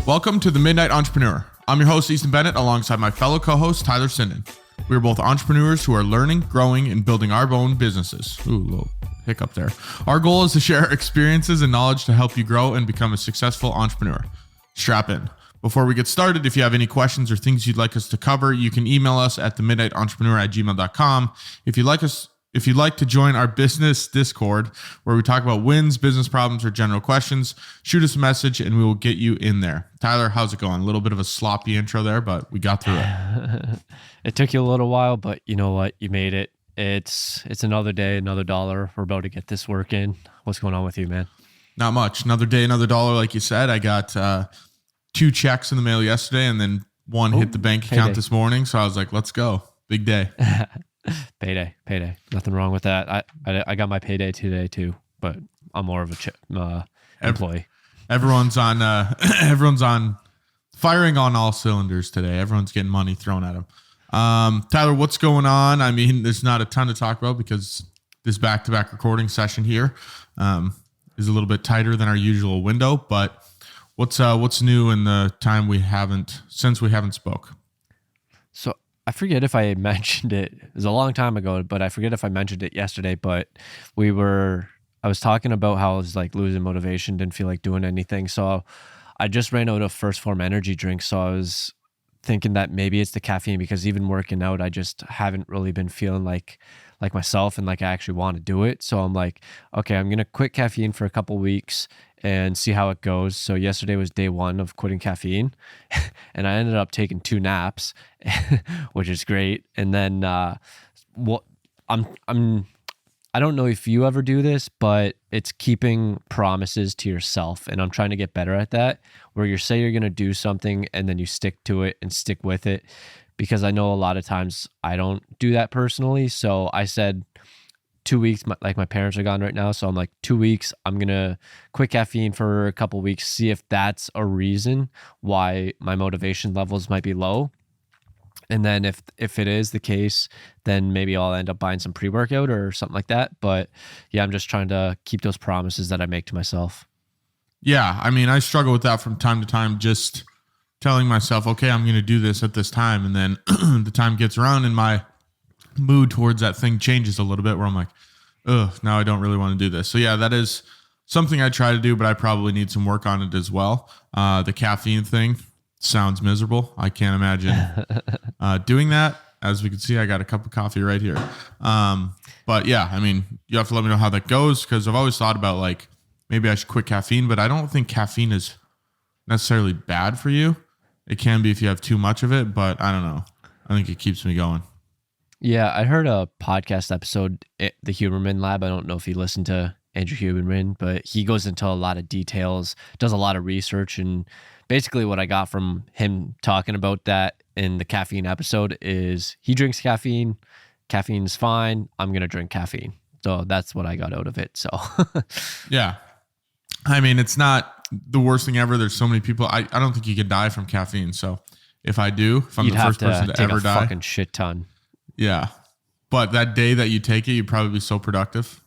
Welcome to the Midnight Entrepreneur. I'm your host, Easton Bennett, alongside my fellow co-host, Tyler and Easton. We are both entrepreneurs who are learning, growing, and building our own businesses. Ooh, little hiccup there. Our goal is to share experiences and knowledge to help you grow and become a successful entrepreneur. Strap in. Before we get started, if you have any questions or things you'd like us to cover, you can email us at themidnightentrepreneur@gmail.com. If you'd like to join our business Discord, where we talk about wins, business problems, or general questions, shoot us a message and we will get you in there. Tyler, how's it going? A little bit of a sloppy intro there, but we got through it. It took you a little while, but you know what? You made it. It's another day, another dollar. We're about to get this work in. What's going on with you, man? Not much. Another day, another dollar, like you said. I got 2 checks in the mail yesterday, and then one hit the bank account this morning. So I was like, let's go. Big day. Payday. Nothing wrong with that. I got my payday today too, but I'm more of a employee. Everyone's on firing on all cylinders today. Everyone's getting money thrown at them. Tyler, what's going on? I mean, there's not a ton to talk about because this back-to-back recording session here is a little bit tighter than our usual window. But what's new in the time we haven't spoke? So I forget if I mentioned it. It was a long time ago, but I forget if I mentioned it yesterday. But I was talking about how I was like losing motivation, didn't feel like doing anything. So I just ran out of First Form energy drinks. So I was thinking that maybe it's the caffeine, because even working out, I just haven't really been feeling like myself and like I actually want to do it. So I'm like, okay, I'm going to quit caffeine for a couple weeks and see how it goes. So yesterday was day 1 of quitting caffeine and I ended up taking 2 naps, which is great. And then I don't know if you ever do this, but it's keeping promises to yourself. And I'm trying to get better at that, where you say you're going to do something and then you stick to it and stick with it. Because I know a lot of times I don't do that personally. So I said 2 weeks, like my parents are gone right now. So I'm like 2 weeks, I'm going to quit caffeine for a couple of weeks, see if that's a reason why my motivation levels might be low. And then if it is the case, then maybe I'll end up buying some pre-workout or something like that. But yeah, I'm just trying to keep those promises that I make to myself. Yeah, I mean, I struggle with that from time to time, just telling myself, okay, I'm going to do this at this time. And then the time gets around and my mood towards that thing changes a little bit, where I'm like, now I don't really want to do this. So yeah, that is something I try to do, but I probably need some work on it as well. The caffeine thing sounds miserable. I can't imagine doing that. As we can see, I got a cup of coffee right here. But yeah, I mean, you have to let me know how that goes, because I've always thought about like, maybe I should quit caffeine, but I don't think caffeine is necessarily bad for you. It can be if you have too much of it, but I don't know. I think it keeps me going. Yeah, I heard a podcast episode, The Huberman Lab. I don't know if you listen to Andrew Huberman, but he goes into a lot of details, does a lot of research, and basically what I got from him talking about that in the caffeine episode is he drinks caffeine. Caffeine's fine. I'm going to drink caffeine. So that's what I got out of it. So yeah. I mean, it's not the worst thing ever. There's so many people. I don't think you could die from caffeine. So if I'm the first person to ever die, fucking shit ton. Yeah. But that day that you take it, you'd probably be so productive.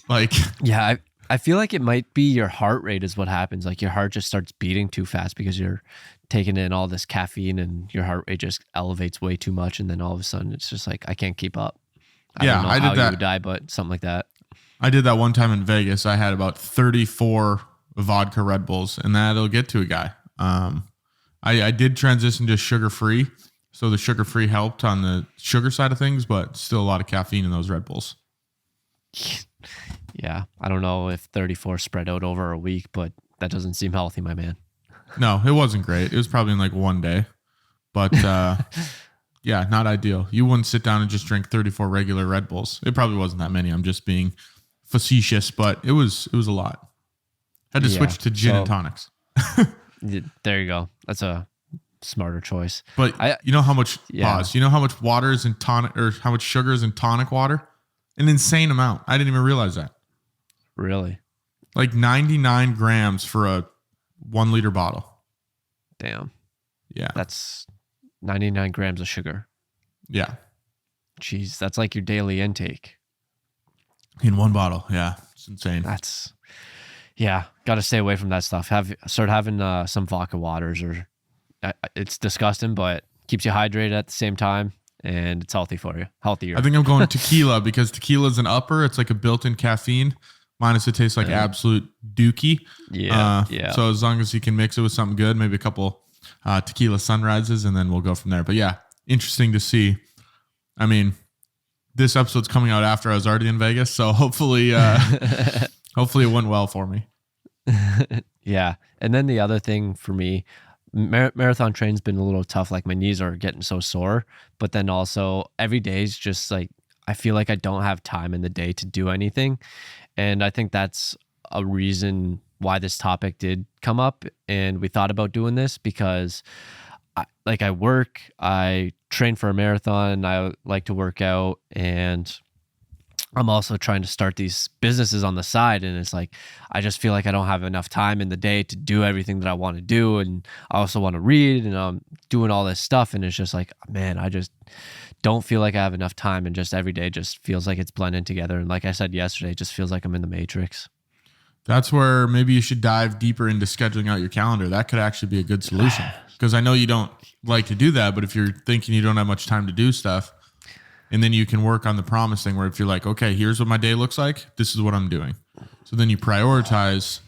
Like, yeah, I feel like it might be your heart rate is what happens. Like your heart just starts beating too fast because you're taking in all this caffeine and your heart rate just elevates way too much. And then all of a sudden it's just like, I can't keep up. I don't know how you would die, but something like that. I did that one time in Vegas. I had about 34 vodka Red Bulls, and that'll get to a guy. I did transition to sugar-free. So the sugar-free helped on the sugar side of things, but still a lot of caffeine in those Red Bulls. Yeah, I don't know if 34 spread out over a week, but that doesn't seem healthy, my man. No, it wasn't great. It was probably in like one day. But yeah, not ideal. You wouldn't sit down and just drink 34 regular Red Bulls. It probably wasn't that many. I'm just being facetious, but it was a lot. Had to switch to gin and tonics. There you go. That's a smarter choice. But you know how much pause? You know how much water is in tonic, or how much sugar is in tonic water? An insane amount. I didn't even realize that. Really? Like 99 grams for a 1 liter bottle. Damn. Yeah. That's 99 grams of sugar. Yeah. Jeez, that's like your daily intake. In one bottle. Yeah. It's insane. Yeah, got to stay away from that stuff. Start having some vodka waters, or it's disgusting, but keeps you hydrated at the same time, and it's healthy for you. Healthier. I think I'm going tequila because tequila is an upper. It's like a built-in caffeine. Minus it tastes like absolute dookie. Yeah. So as long as you can mix it with something good, maybe a couple tequila sunrises, and then we'll go from there. But yeah, interesting to see. I mean, this episode's coming out after I was already in Vegas, so hopefully hopefully it went well for me. Yeah. And then the other thing for me, marathon training's been a little tough. Like my knees are getting so sore, but then also every day is just like, I feel like I don't have time in the day to do anything. And I think that's a reason why this topic did come up. And we thought about doing this because I work, I train for a marathon, I like to work out, and I'm also trying to start these businesses on the side. And it's like, I just feel like I don't have enough time in the day to do everything that I want to do. And I also want to read, and I'm doing all this stuff. And it's just like, man, I just don't feel like I have enough time. And just every day just feels like it's blending together. And like I said yesterday, it just feels like I'm in the Matrix. That's where maybe you should dive deeper into scheduling out your calendar. That could actually be a good solution. Because I know you don't like to do that, but if you're thinking you don't have much time to do stuff, and then you can work on the promise thing where if you're like, okay, here's what my day looks like, this is what I'm doing. So then you prioritize,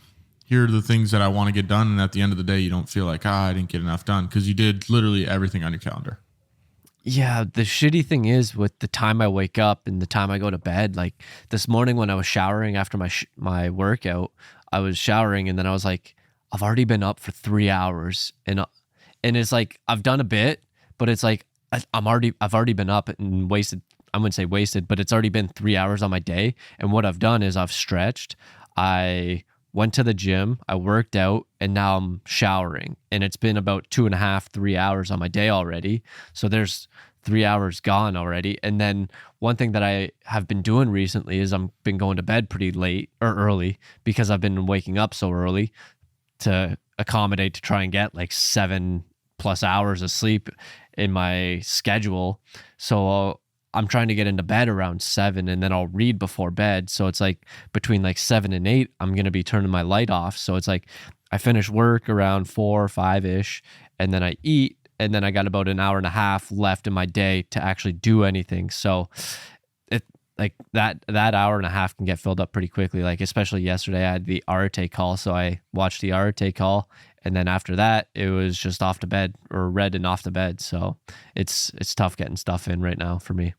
here are the things that I want to get done. And at the end of the day, you don't feel like, I didn't get enough done because you did literally everything on your calendar. Yeah, the shitty thing is with the time I wake up and the time I go to bed. Like this morning when I was showering after my workout, I was showering and then I was like, I've already been up for 3 hours, and it's like I've done a bit, but it's like I've already been up and wasted. I wouldn't say wasted, but it's already been 3 hours on my day. And what I've done is I've stretched, I went to the gym, I worked out, and now I'm showering. And it's been about 2.5, 3 hours on my day already. So there's 3 hours gone already. And then one thing that I have been doing recently is I've been going to bed pretty late or early because I've been waking up so early to accommodate to try and get like 7+ hours of sleep in my schedule. So I'm trying to get into bed around 7, and then I'll read before bed. So it's like between like 7 and 8, I'm going to be turning my light off. So it's like I finish work around 4 or 5-ish, and then I eat, and then I got about an hour and a half left in my day to actually do anything. So it like that hour and a half can get filled up pretty quickly. Like especially yesterday, I had the Arte call. So I watched the Arte call, and then after that, it was just off to bed, or read and off to bed. So it's tough getting stuff in right now for me.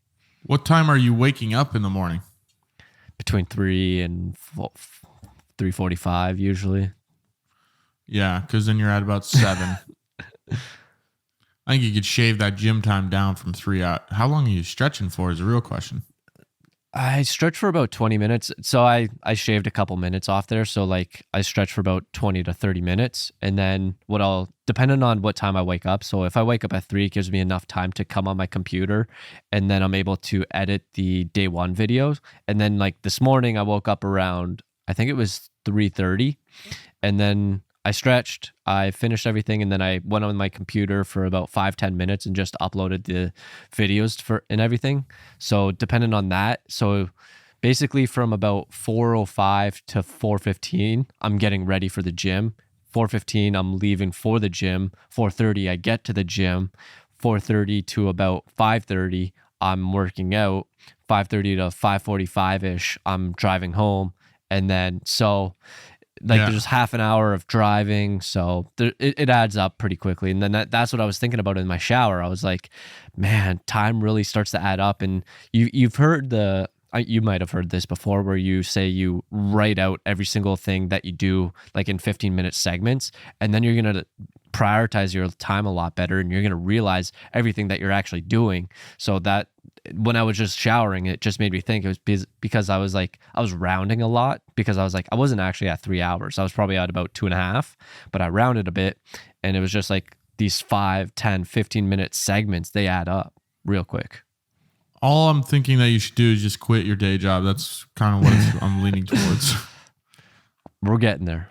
What time are you waking up in the morning? Between 3 and 3:45 usually. Yeah, because then you're at about 7. I think you could shave that gym time down from 3 out. How long are you stretching for is a real question. I stretch for about 20 minutes. So I shaved a couple minutes off there. So like I stretch for about 20 to 30 minutes. And then depending on what time I wake up. So if I wake up at 3, it gives me enough time to come on my computer, and then I'm able to edit the day 1 videos. And then like this morning I woke up around, I think it was 3:30, and then I stretched, I finished everything, and then I went on my computer for about 5-10 minutes and just uploaded the videos and everything. So depending on that, so basically from about 4:05 to 4:15, I'm getting ready for the gym. 4:15, I'm leaving for the gym. 4:30, I get to the gym. 4:30 to about 5:30, I'm working out. 5:30 to 5:45-ish, I'm driving home. And then there's half an hour of driving, so it adds up pretty quickly. And then that's what I was thinking about in my shower. I was like, man, time really starts to add up. And you've heard you might have heard this before, where you say you write out every single thing that you do like in 15-minute segments, and then you're going to prioritize your time a lot better, and you're going to realize everything that you're actually doing. So that when I was just showering, it just made me think it was because I was rounding a lot, because I was like, I wasn't actually at 3 hours. I was probably at about 2.5, but I rounded a bit, and it was just like these 5, 10, 15-minute segments, they add up real quick. All I'm thinking that you should do is just quit your day job. That's kind of what I'm leaning towards. We're getting there.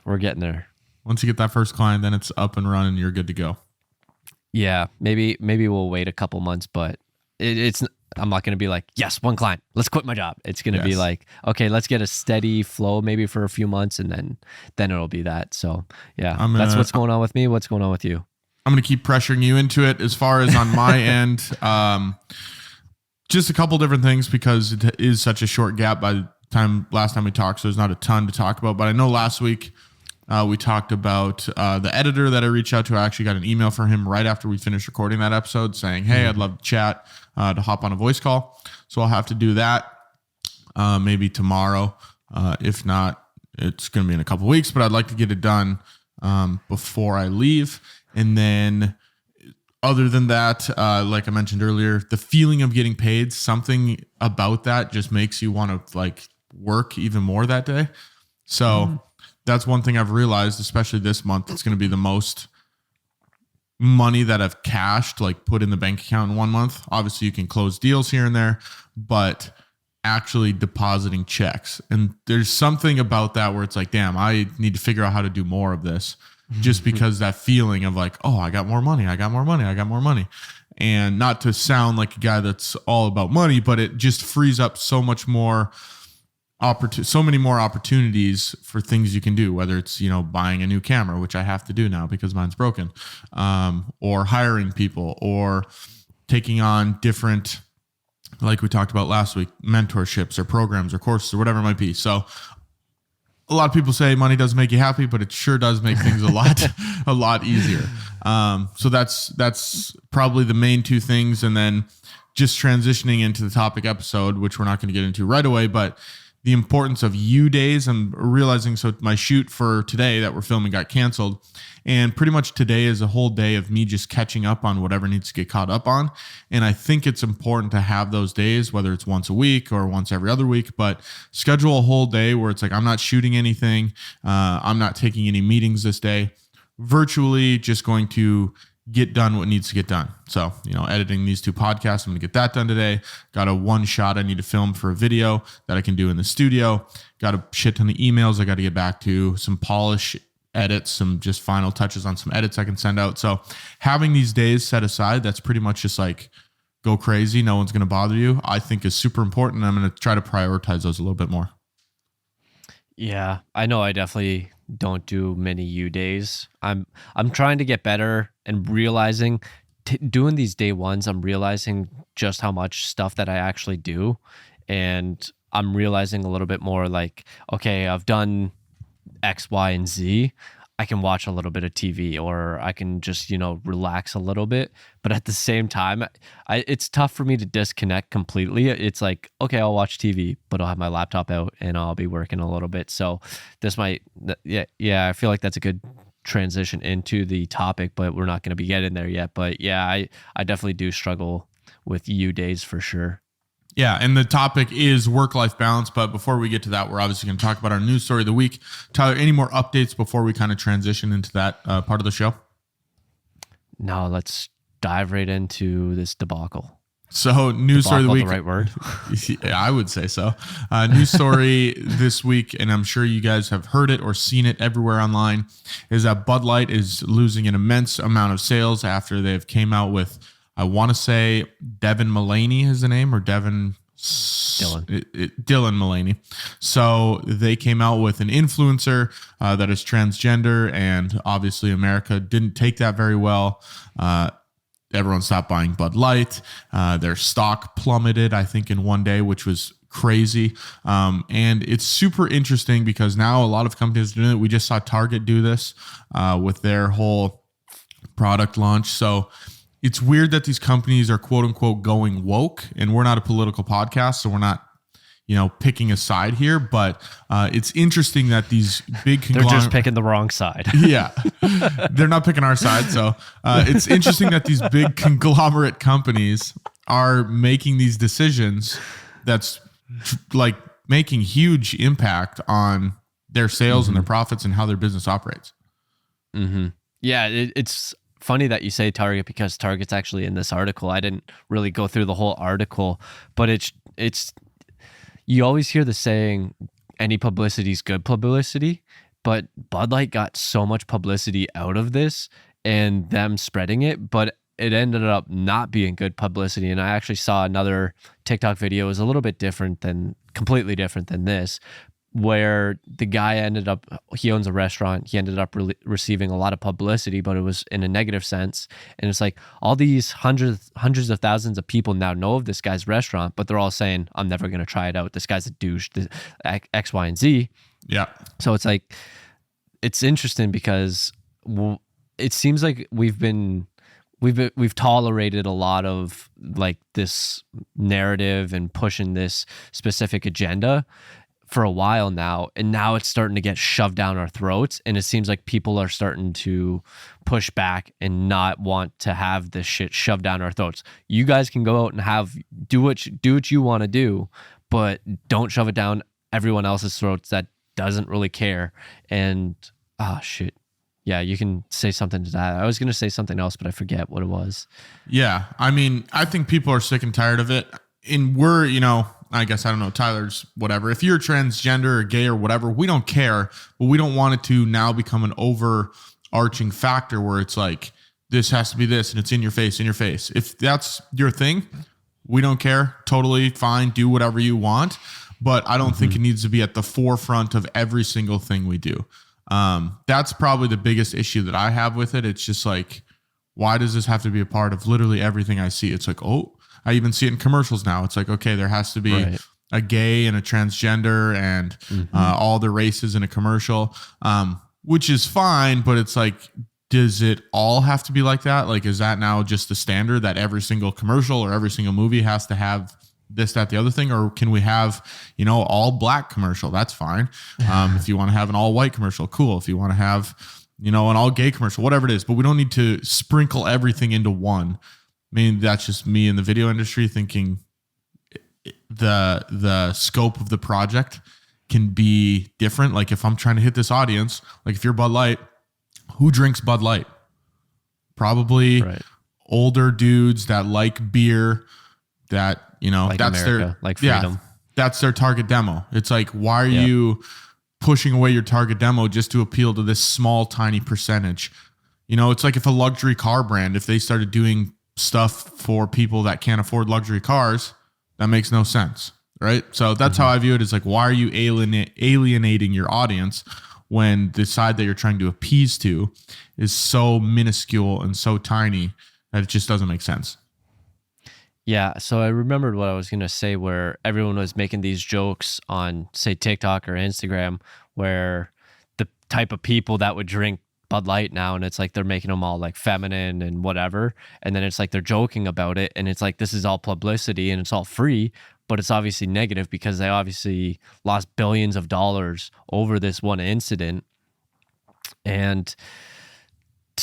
Once you get that first client, then it's up and running. You're good to go. Yeah, maybe we'll wait a couple months, but it's I'm not going to be like, yes, one client, let's quit my job. It's going to be Yes. like, okay, let's get a steady flow maybe for a few months, and then it'll be that. So yeah, that's what's going on with me. What's going on with you? I'm going to keep pressuring you into it. As far as on my end, just a couple different things, because it is such a short gap by the last time we talked. So there's not a ton to talk about, but I know last week we talked about the editor that I reached out to. I actually got an email from him right after we finished recording that episode saying, hey, I'd love to chat, to hop on a voice call. So I'll have to do that maybe tomorrow. If not, it's going to be in a couple weeks, but I'd like to get it done before I leave. And then other than that, like I mentioned earlier, the feeling of getting paid, something about that just makes you want to like work even more that day. So that's one thing I've realized, especially this month. It's going to be the most money that I've cashed, like put in the bank account in 1 month. Obviously you can close deals here and there, but actually depositing checks. And there's something about that where it's like, damn, I need to figure out how to do more of this, just because that feeling of like, oh, I got more money. I got more money. I got more money. And not to sound like a guy that's all about money, but it just frees up so much more so many more opportunities for things you can do, whether it's, buying a new camera, which I have to do now because mine's broken, or hiring people, or taking on different, like we talked about last week, mentorships or programs or courses or whatever it might be. So a lot of people say money doesn't make you happy, but it sure does make things a lot easier. So that's probably the main two things. And then just transitioning into the topic episode, which we're not going to get into right away, but the importance of days. I'm realizing, so my shoot for today that we're filming got canceled, and pretty much today is a whole day of me just catching up on whatever needs to get caught up on. And I think it's important to have those days, whether it's once a week or once every other week, but schedule a whole day where it's like, I'm not shooting anything. I'm not taking any meetings this day. Virtually just going to get done what needs to get done. So, editing these 2 podcasts, I'm going to get that done today. Got a one shot I need to film for a video that I can do in the studio. Got a shit ton of emails I got to get back to, some polish edits, some just final touches on some edits I can send out. So having these days set aside, that's pretty much just like go crazy. No one's going to bother you, I think is super important. I'm going to try to prioritize those a little bit more. Yeah, I know I definitely don't do many days. I'm trying to get better and realizing doing these day ones, I'm realizing just how much stuff that I actually do. And I'm realizing a little bit more like, okay, I've done X, Y, and Z. I can watch a little bit of TV, or I can just, relax a little bit. But at the same time, it's tough for me to disconnect completely. It's like, okay, I'll watch TV, but I'll have my laptop out and I'll be working a little bit. So this might, yeah, I feel like that's a good transition into the topic, but we're not going to be getting there yet. But yeah, I definitely do struggle with days for sure. Yeah, and the topic is work-life balance. But before we get to that, we're obviously going to talk about our news story of the week. Tyler, any more updates before we kind of transition into that part of the show? No, let's dive right into this debacle. So news story of the week. The right word? Yeah, I would say so. News story this week, and I'm sure you guys have heard it or seen it everywhere online, is that Bud Light is losing an immense amount of sales after they've came out with, I want to say Devin Mullaney is the name, or Dylan Mullaney. So they came out with an influencer that is transgender, and obviously America didn't take that very well. Everyone stopped buying Bud Light. Their stock plummeted, I think, in one day, which was crazy. And it's super interesting because now a lot of companies are doing it. We just saw Target do this with their whole product launch. So it's weird that these companies are quote unquote going woke, and we're not a political podcast, so we're not, picking a side here, but it's interesting that these big they're just picking the wrong side. Yeah, they're not picking our side. So it's interesting that these big conglomerate companies are making these decisions that's like making huge impact on their sales and their profits and how their business operates. Mm-hmm. Yeah, it's funny that you say Target, because Target's actually in this article. I didn't really go through the whole article, but it's you always hear the saying, any publicity is good publicity, but Bud Light got so much publicity out of this and them spreading it, but it ended up not being good publicity. And I actually saw another TikTok video. It was a little bit completely different than this, where the guy he owns a restaurant. He ended up receiving a lot of publicity, but it was in a negative sense. And it's like all these hundreds of thousands of people now know of this guy's restaurant, but they're all saying, I'm never going to try it out. This guy's a douche, X, Y, and Z. Yeah. So it's like, it's interesting because it seems like we've tolerated a lot of like this narrative and pushing this specific agenda for a while now, and now it's starting to get shoved down our throats, and it seems like people are starting to push back and not want to have this shit shoved down our throats. You guys can go out and do what you want to do, but don't shove it down everyone else's throats that doesn't really care. And shit. Yeah, you can say something to that. I was going to say something else, but I forget what it was. Yeah. I mean, I think people are sick and tired of it. And we're, I guess, I don't know, Tyler's whatever. If you're transgender or gay or whatever, we don't care, but we don't want it to now become an overarching factor where it's like, this has to be this and it's in your face. If that's your thing, we don't care. Totally fine. Do whatever you want. But I don't think it needs to be at the forefront of every single thing we do. That's probably the biggest issue that I have with it. It's just like, why does this have to be a part of literally everything I see? It's like, oh, I even see it in commercials now. It's like, okay, there has to be a gay and a transgender and all the races in a commercial, which is fine. But it's like, does it all have to be like that? Like, is that now just the standard that every single commercial or every single movie has to have this, that, the other thing? Or can we have, all black commercial? That's fine. If you want to have an all white commercial, cool. If you want to have, an all gay commercial, whatever it is, but we don't need to sprinkle everything into one. I mean, that's just me in the video industry thinking the scope of the project can be different. Like if I'm trying to hit this audience, like if you're Bud Light, who drinks Bud Light? Probably older dudes that like beer, that, like that's America, like freedom. Yeah, that's their target demo. It's like, why are you pushing away your target demo just to appeal to this small, tiny percentage? It's like if a luxury car brand, if they started doing stuff for people that can't afford luxury cars, that makes no sense, right? So that's how I view it. Is like, why are you alienating your audience when the side that you're trying to appease to is so minuscule and so tiny that it just doesn't make sense? Yeah, so I remembered what I was going to say, where everyone was making these jokes on, say, TikTok or Instagram, where the type of people that would drink Bud Light now, and it's like they're making them all like feminine and whatever, and then it's like they're joking about it, and it's like this is all publicity and it's all free, but it's obviously negative because they obviously lost billions of dollars over this one incident. And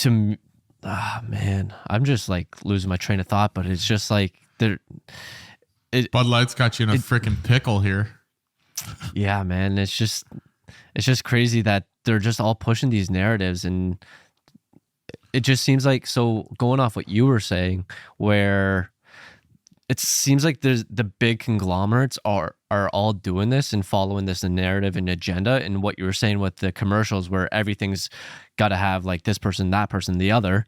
man, I'm just like losing my train of thought, but it's just like Bud Light's got you in a freaking pickle here. Yeah, man, it's just crazy that they're just all pushing these narratives, and it just seems like, so going off what you were saying, where it seems like there's the big conglomerates are all doing this and following this narrative and agenda, and what you were saying with the commercials where everything's got to have like this person, that person, the other.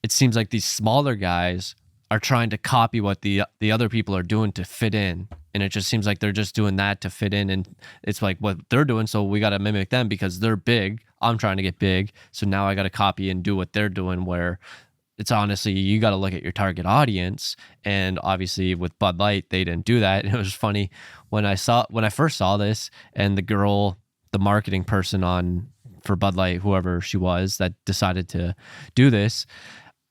It seems like these smaller guys are trying to copy what the other people are doing to fit in. And it just seems like they're just doing that to fit in. And it's like what they're doing, so we got to mimic them because they're big. I'm trying to get big. So now I got to copy and do what they're doing, where it's honestly, you got to look at your target audience. And obviously with Bud Light, they didn't do that. And it was funny when I first saw this, and the girl, the marketing person for Bud Light, whoever she was that decided to do this,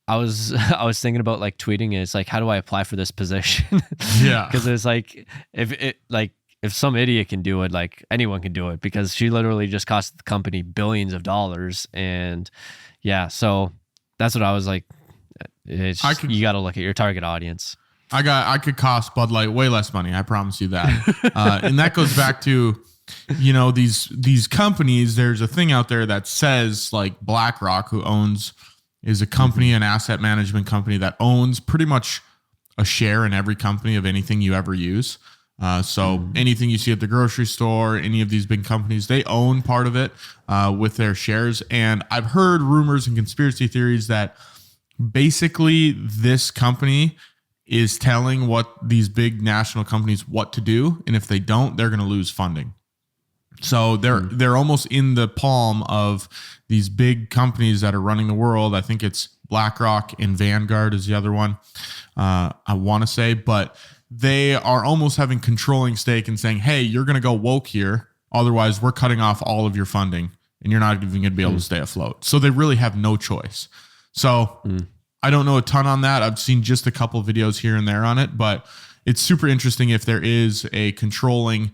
I was thinking about like tweeting it. It's like, how do I apply for this position? Yeah. Because it's like, if some idiot can do it, like anyone can do it, because she literally just cost the company billions of dollars. And yeah, so that's what I was like. You got to look at your target audience. I could cost Bud Light way less money. I promise you that. And that goes back to, these companies. There's a thing out there that says like BlackRock, who is a company, an asset management company that owns pretty much a share in every company of anything you ever use. So anything you see at the grocery store, any of these big companies, they own part of it with their shares. And I've heard rumors and conspiracy theories that basically this company is telling what these big national companies what to do, and if they don't, they're going to lose funding. So they're almost in the palm of these big companies that are running the world. I think it's BlackRock and Vanguard is the other one, I want to say, but they are almost having controlling stake and saying, hey, you're going to go woke here. Otherwise, we're cutting off all of your funding and you're not even going to be able to stay afloat. So they really have no choice. So I don't know a ton on that. I've seen just a couple videos here and there on it, but it's super interesting if there is a controlling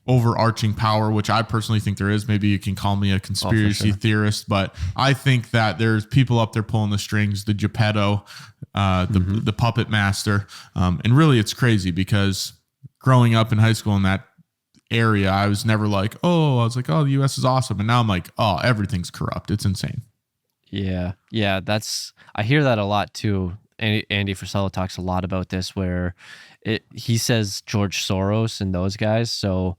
overarching power, which I personally think there is. Maybe you can call me a conspiracy theorist, but I think that there's people up there pulling the strings, the Geppetto, the puppet master. And really it's crazy because growing up in high school in that area, I was never like, I was like, the US is awesome. And now I'm like, everything's corrupt. It's insane. Yeah. Yeah. I hear that a lot too. Andy Frisella talks a lot about this where he says George Soros and those guys. So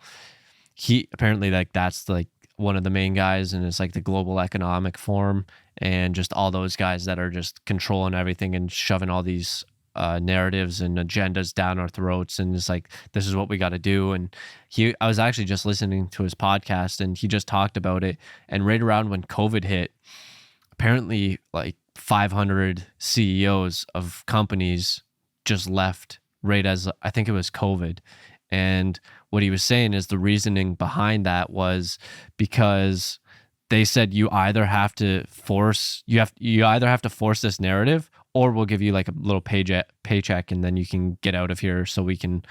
he apparently that's like one of the main guys, and it's like the Global Economic Forum and just all those guys that are just controlling everything and shoving all these narratives and agendas down our throats. And it's like, this is what we got to do. And I was actually just listening to his podcast and he just talked about it. And right around when COVID hit, apparently like 500 CEOs of companies just left right as I think it was COVID. And what he was saying is the reasoning behind that was because they said you either have to force this narrative, or we'll give you like a little paycheck and then you can get out of here so we can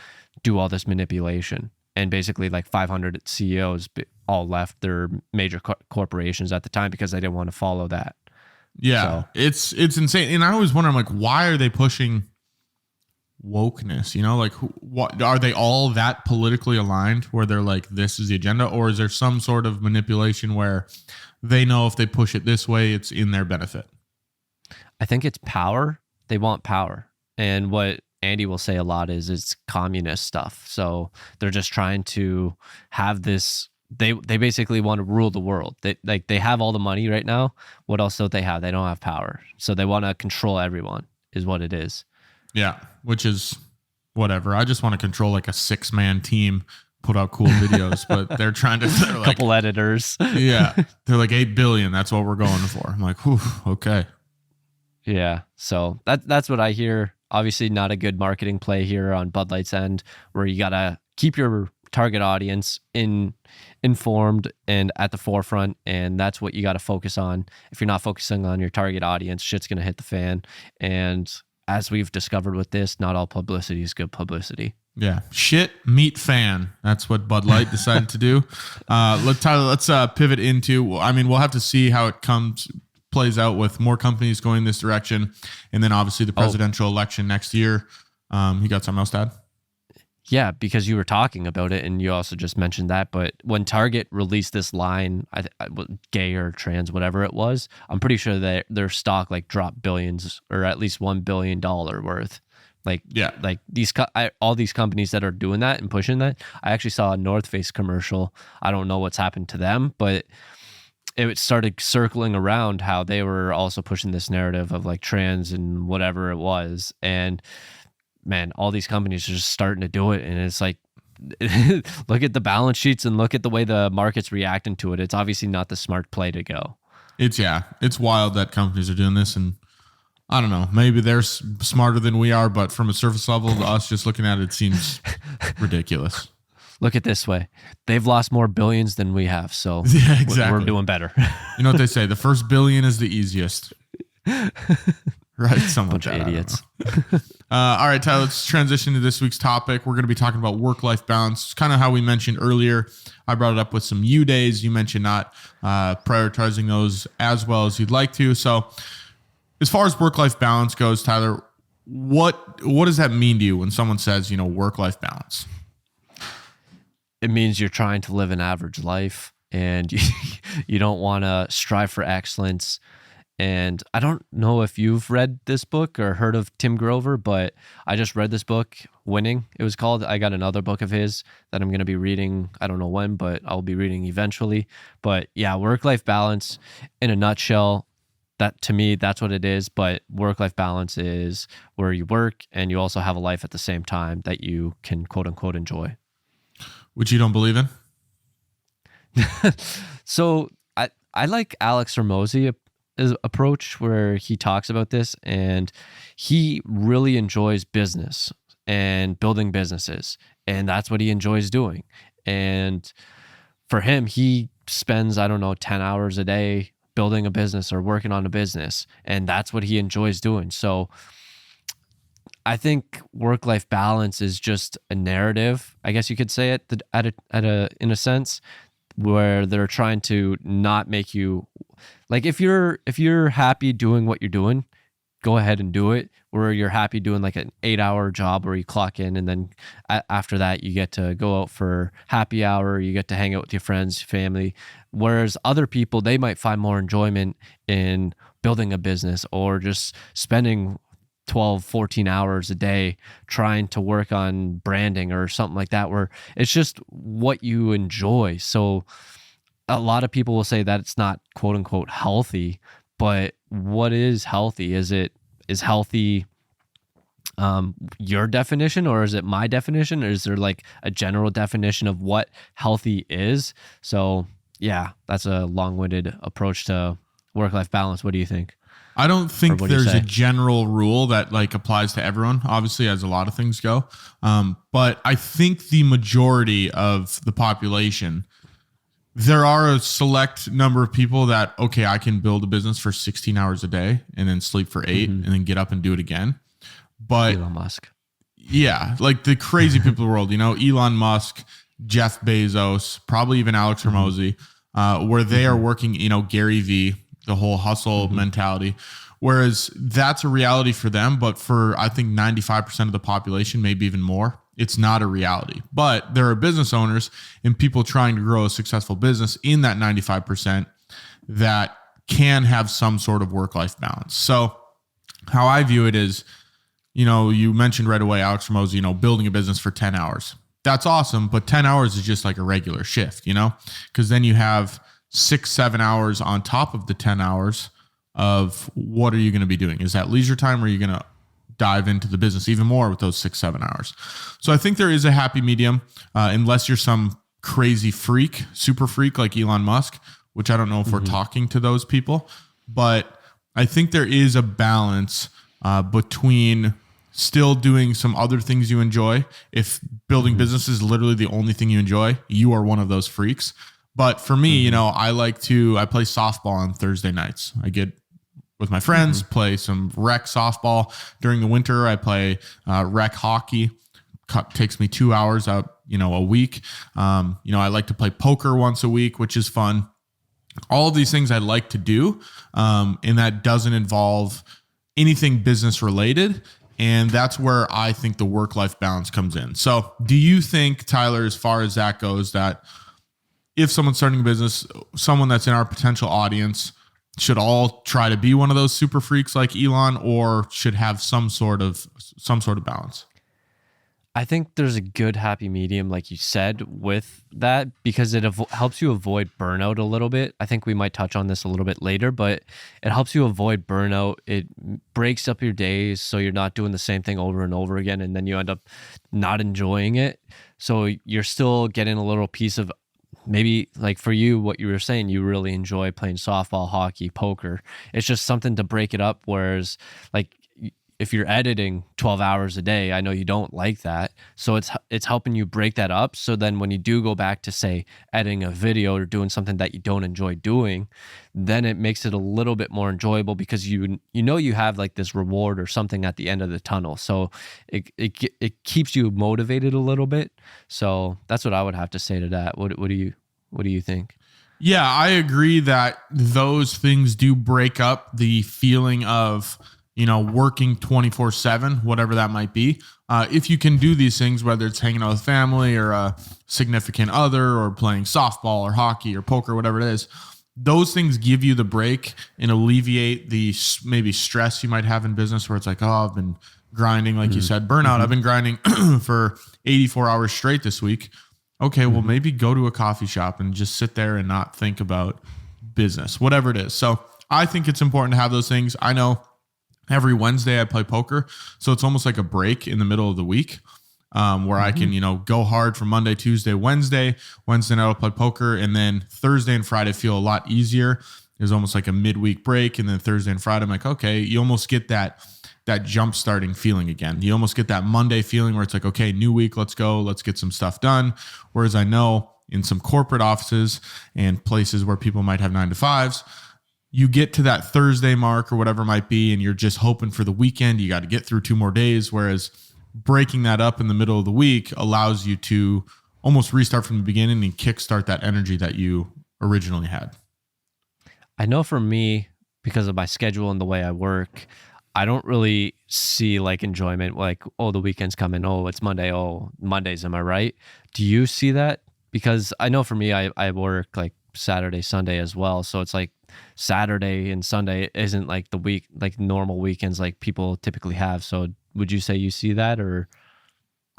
do all this manipulation. And basically like 500 CEOs all left their major corporations at the time because they didn't want to follow that. Yeah, so it's insane. And I always wonder, I'm like, why are they pushing wokeness? You know, like, what are they all that politically aligned where they're like, this is the agenda? Or is there some sort of manipulation where they know if they push it this way, it's in their benefit? I think it's power. They want power. And what Andy will say a lot is it's communist stuff. So they're just trying to have this. They basically want to rule the world. They have all the money right now. What else don't they have? They don't have power. So they want to control everyone is what it is. Yeah, which is whatever. I just want to control like a 6-man team, put out cool videos, but they're trying to a couple editors. Yeah. They're like 8 billion. That's what we're going for. I'm like, whew, okay. Yeah. So that's what I hear. Obviously not a good marketing play here on Bud Light's end, where you got to keep your target audience informed and at the forefront, and that's what you got to focus on. If you're not focusing on your target audience, shit's going to hit the fan. And as we've discovered with this, not all publicity is good publicity. Yeah. Shit, meat, fan. That's what Bud Light decided to do. Let's pivot into, I mean, we'll have to see how it plays out with more companies going this direction. And then obviously the presidential election next year. You got something else to add? Yeah, because you were talking about it and you also just mentioned that. But when Target released this line, gay or trans, whatever it was, I'm pretty sure that their stock like dropped billions, or at least $1 billion worth. Like all these companies that are doing that and pushing that. I actually saw a North Face commercial. I don't know what's happened to them, but it started circling around how they were also pushing this narrative of like trans and whatever it was. And man, all these companies are just starting to do it. And it's like, look at the balance sheets and look at the way the market's reacting to it. It's obviously not the smart play to go. It's wild that companies are doing this. And I don't know, maybe they're smarter than we are, but from a surface level to us just looking at it, it seems ridiculous. Look at this way. They've lost more billions than we have. So yeah, exactly. We're doing better. You know what they say? The first billion is the easiest. Right? Some bunch of idiots. All right, Tyler, let's transition to this week's topic. We're going to be talking about work-life balance. It's kind of how we mentioned earlier. I brought it up with some U days. You mentioned not prioritizing those as well as you'd like to. So as far as work-life balance goes, Tyler, what does that mean to you when someone says, work-life balance? It means you're trying to live an average life and you don't want to strive for excellence. And I don't know if you've read this book or heard of Tim Grover, but I just read this book, Winning, it was called. I got another book of his that I'm going to be reading. I don't know when, but I'll be reading eventually. But yeah, work-life balance in a nutshell, that to me, that's what it is. But work-life balance is where you work and you also have a life at the same time that you can quote unquote enjoy. Which you don't believe in? So I like Alex Hormozy approach where he talks about this, and he really enjoys business and building businesses, and that's what he enjoys doing. And for him, he spends, I don't know, 10 hours a day building a business or working on a business, and that's what he enjoys doing. So I think work-life balance is just a narrative, I guess you could say it in a sense, where they're trying to not make you, like, if you're happy doing what you're doing, go ahead and do it. Where you're happy doing like an 8-hour job where you clock in and then after that you get to go out for happy hour, you get to hang out with your friends, family. Whereas other people, they might find more enjoyment in building a business or just spending 12, 14 hours a day trying to work on branding or something like that, where it's just what you enjoy. So a lot of people will say that it's not quote unquote healthy, but what is healthy? Is healthy your definition, or is it my definition, or is there like a general definition of what healthy is? So yeah, that's a long-winded approach to work-life balance. What do you think? I don't think there's a general rule that like applies to everyone, obviously, as a lot of things go. But I think the majority of the population, there are a select number of people that, okay, I can build a business for 16 hours a day and then sleep for 8 and then get up and do it again. But Elon Musk. Yeah, like the crazy people of the world, Elon Musk, Jeff Bezos, probably even Alex Hormozy, where they are working, Gary Vee, the whole hustle mentality. Whereas that's a reality for them, but for I think 95% of the population, maybe even more, it's not a reality. But there are business owners and people trying to grow a successful business in that 95% that can have some sort of work-life balance. So how I view it is, you mentioned right away, Alex Hormozy, building a business for 10 hours. That's awesome, but 10 hours is just like a regular shift, because then you have 6-7 hours on top of the 10 hours of what are you going to be doing? Is that leisure time, or are you going to dive into the business even more with those 6-7 hours? So I think there is a happy medium, unless you're some crazy freak, super freak like Elon Musk, which I don't know if we're talking to those people, but I think there is a balance between still doing some other things you enjoy. If building business is literally the only thing you enjoy, you are one of those freaks. But for me, I play softball on Thursday nights. I get with my friends, play some rec softball. During the winter, I play rec hockey. Takes me 2 hours out, a week. I like to play poker once a week, which is fun. All of these things I like to do, and that doesn't involve anything business related. And that's where I think the work-life balance comes in. So do you think, Tyler, as far as that goes, that if someone's starting a business, someone that's in our potential audience should all try to be one of those super freaks like Elon, or should have some sort of balance? I think there's a good happy medium, like you said, with that, because it helps you avoid burnout a little bit. I think we might touch on this a little bit later, but it helps you avoid burnout. It breaks up your days so you're not doing the same thing over and over again, and then you end up not enjoying it. So you're still getting a little piece of, maybe like for you, what you were saying, you really enjoy playing softball, hockey, poker. It's just something to break it up. Whereas like if you're editing 12 hours a day, I know you don't like that. So it's helping you break that up. So then when you do go back to, say, editing a video or doing something that you don't enjoy doing, then it makes it a little bit more enjoyable, because you have like this reward or something at the end of the tunnel. So it keeps you motivated a little bit. So that's what I would have to say to that. What do you think? Yeah, I agree that those things do break up the feeling of, working 24/7, whatever that might be. If you can do these things, whether it's hanging out with family or a significant other or playing softball or hockey or poker, whatever it is, those things give you the break and alleviate the maybe stress you might have in business, where it's like, oh, I've been grinding, like you said, burnout. I've been grinding for 84 hours straight this week. Okay, well, maybe go to a coffee shop and just sit there and not think about business, whatever it is. So I think it's important to have those things. I know every Wednesday I play poker, so it's almost like a break in the middle of the week, where I can, go hard from Monday, Tuesday, Wednesday. Wednesday night I'll play poker, and then Thursday and Friday feel a lot easier. There's almost like a midweek break, and then Thursday and Friday I'm like, okay, you almost get that jump starting feeling again. You almost get that Monday feeling where it's like, okay, new week, let's go, let's get some stuff done. Whereas I know in some corporate offices and places where people might have 9-to-5s, you get to that Thursday mark or whatever it might be, and you're just hoping for the weekend. You got to get through 2 more days. Whereas breaking that up in the middle of the week allows you to almost restart from the beginning and kickstart that energy that you originally had. I know for me, because of my schedule and the way I work, I don't really see like enjoyment, like, oh, the weekend's coming. Oh, it's Monday. Oh, Mondays. Am I right? Do you see that? Because I know for me, I work like Saturday, Sunday as well. So it's like Saturday and Sunday isn't like the week, like normal weekends like people typically have. So would you say you see that, or?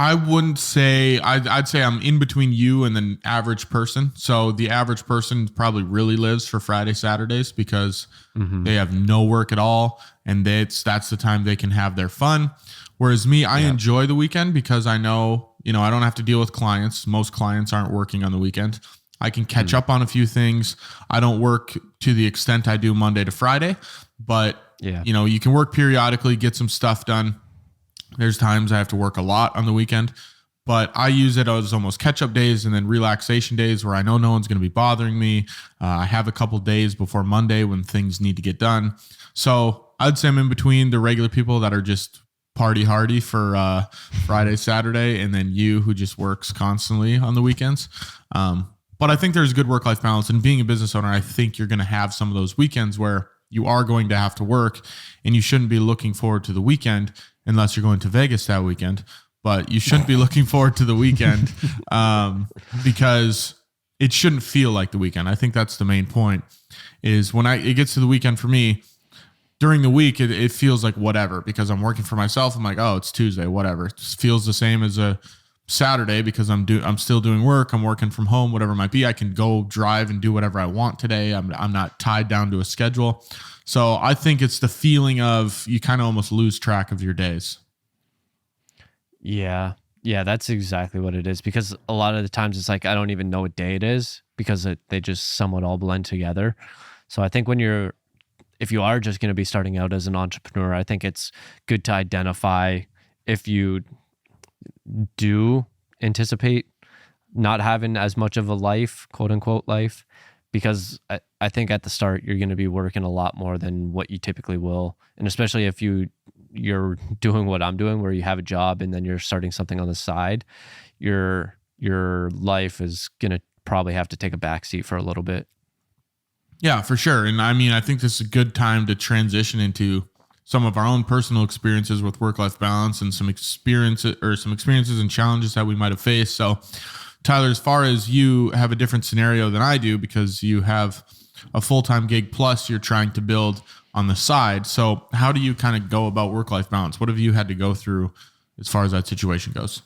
I wouldn't say, I'd say I'm in between you and the average person. So the average person probably really lives for Friday, Saturdays because they have no work at all. And that's the time they can have their fun. Whereas me, I enjoy the weekend because I know, I don't have to deal with clients. Most clients aren't working on the weekend. I can catch up on a few things. I don't work to the extent I do Monday to Friday, but you can work periodically, get some stuff done. There's times I have to work a lot on the weekend, but I use it as almost catch-up days and then relaxation days where I know no one's going to be bothering me. I have a couple days before Monday when things need to get done. So I'd say I'm in between the regular people that are just party hardy for Friday, Saturday, and then you who just works constantly on the weekends. But I think there's a good work-life balance. And being a business owner, I think you're going to have some of those weekends where you are going to have to work, and you shouldn't be looking forward to the weekend unless you're going to Vegas that weekend. But you shouldn't be looking forward to the weekend because it shouldn't feel like the weekend. I think that's the main point, is when it gets to the weekend for me, during the week, it feels like whatever because I'm working for myself. I'm like, oh, it's Tuesday, whatever. It just feels the same as a Saturday because I'm still doing work. I'm working from home, whatever it might be. I can go drive and do whatever I want today. I'm not tied down to a schedule. So I think it's the feeling of you kind of almost lose track of your days. Yeah, that's exactly what it is. Because a lot of the times it's like I don't even know what day it is because they just somewhat all blend together. So I think if you are just going to be starting out as an entrepreneur, I think it's good to identify if you do anticipate not having as much of a life, quote unquote life, because I think at the start you're going to be working a lot more than what you typically will. And especially if you're doing what I'm doing, where you have a job and then you're starting something on the side, your life is going to probably have to take a backseat for a little bit. Yeah, for sure. And I mean, I think this is a good time to transition into some of our own personal experiences with work-life balance and some experiences and challenges that we might have faced. So, Tyler, as far as you have a different scenario than I do because you have a full-time gig plus you're trying to build on the side. So how do you kind of go about work-life balance? What have you had to go through as far as that situation goes?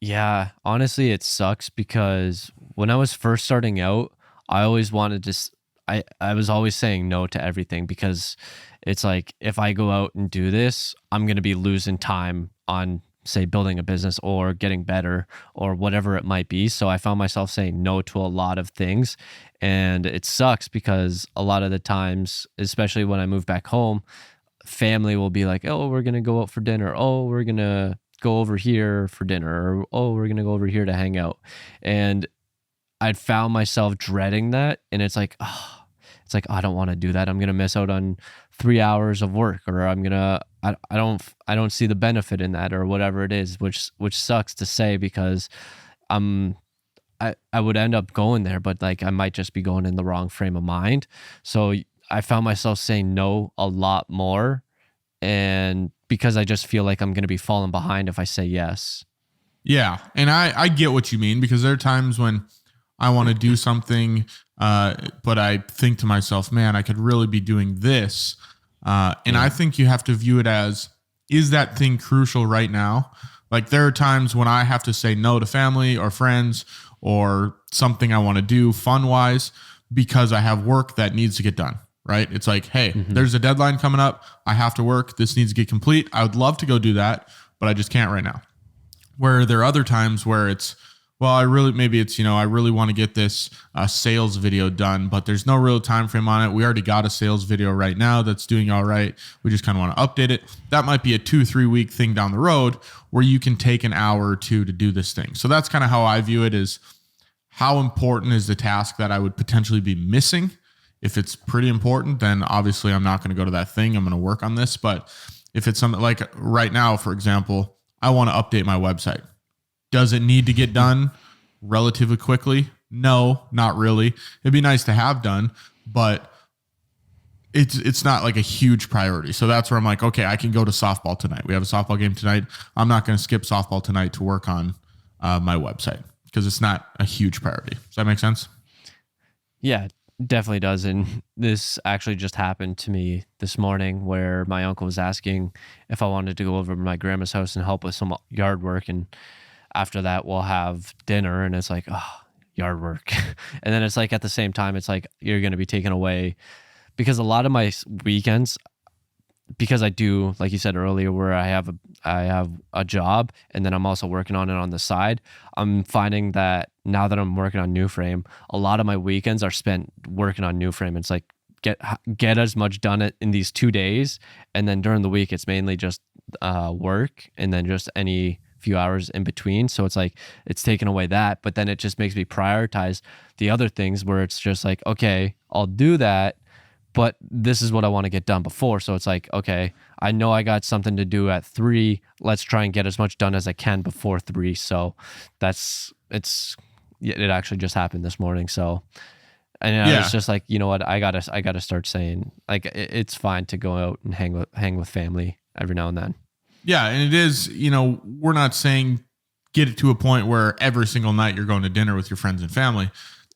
Yeah, honestly, it sucks because when I was first starting out, I always wanted to, I was always saying no to everything because it's like, if I go out and do this, I'm going to be losing time on, say, building a business or getting better or whatever it might be. So I found myself saying no to a lot of things. And it sucks because a lot of the times, especially when I move back home, family will be like, oh, we're going to go out for dinner. Oh, we're going to go over here for dinner. Or, oh, we're going to go over here to hang out. And I'd found myself dreading that. And it's like, I don't want to do that. I'm going to miss out on 3 hours of work, or I don't see the benefit in that, or whatever it is, which sucks to say because I would end up going there, but like I might just be going in the wrong frame of mind. So I found myself saying no a lot more, and because I just feel like I'm going to be falling behind if I say yes. Yeah. And I get what you mean because there are times when I want to do something, but I think to myself, man, I could really be doing this. I think you have to view it as, is that thing crucial right now? Like there are times when I have to say no to family or friends or something I want to do fun wise because I have work that needs to get done, right? It's like, hey, there's a deadline coming up. I have to work. This needs to get complete. I would love to go do that, but I just can't right now. Where there are other times where it's, well, I really want to get this sales video done, but there's no real time frame on it. We already got a sales video right now that's doing all right. We just kind of want to update it. That might be a 2-3 week thing down the road where you can take an hour or two to do this thing. So that's kind of how I view it, is how important is the task that I would potentially be missing. If it's pretty important, then obviously I'm not going to go to that thing. I'm going to work on this. But if it's something like right now, for example, I want to update my website. Does it need to get done relatively quickly? No, not really. It'd be nice to have done, but it's not like a huge priority. So that's where I'm like, okay, I can go to softball tonight. We have a softball game tonight. I'm not going to skip softball tonight to work on my website because it's not a huge priority. Does that make sense? Yeah, definitely does. And this actually just happened to me this morning, where my uncle was asking if I wanted to go over to my grandma's house and help with some yard work. And after that, we'll have dinner. And it's like, oh, yard work. And then it's like, at the same time, it's like, you're going to be taken away, because a lot of my weekends, because I do, like you said earlier, where I have a job and then I'm also working on it on the side. I'm finding that now that I'm working on New Frame, a lot of my weekends are spent working on New Frame. It's like, get as much done in these 2 days, and then during the week it's mainly just work, and then just any few hours in between. So it's like, it's taken away that, but then it just makes me prioritize the other things, where it's just like, okay, I'll do that, but this is what I want to get done before. So it's like, okay, I know I got something to do at 3. Let's try and get as much done as I can before 3. So it actually just happened this morning. So, and I was just like, you know what, I gotta start saying, like, it's fine to go out and hang with family every now and then. Yeah. And it is, we're not saying get it to a point where every single night you're going to dinner with your friends and family.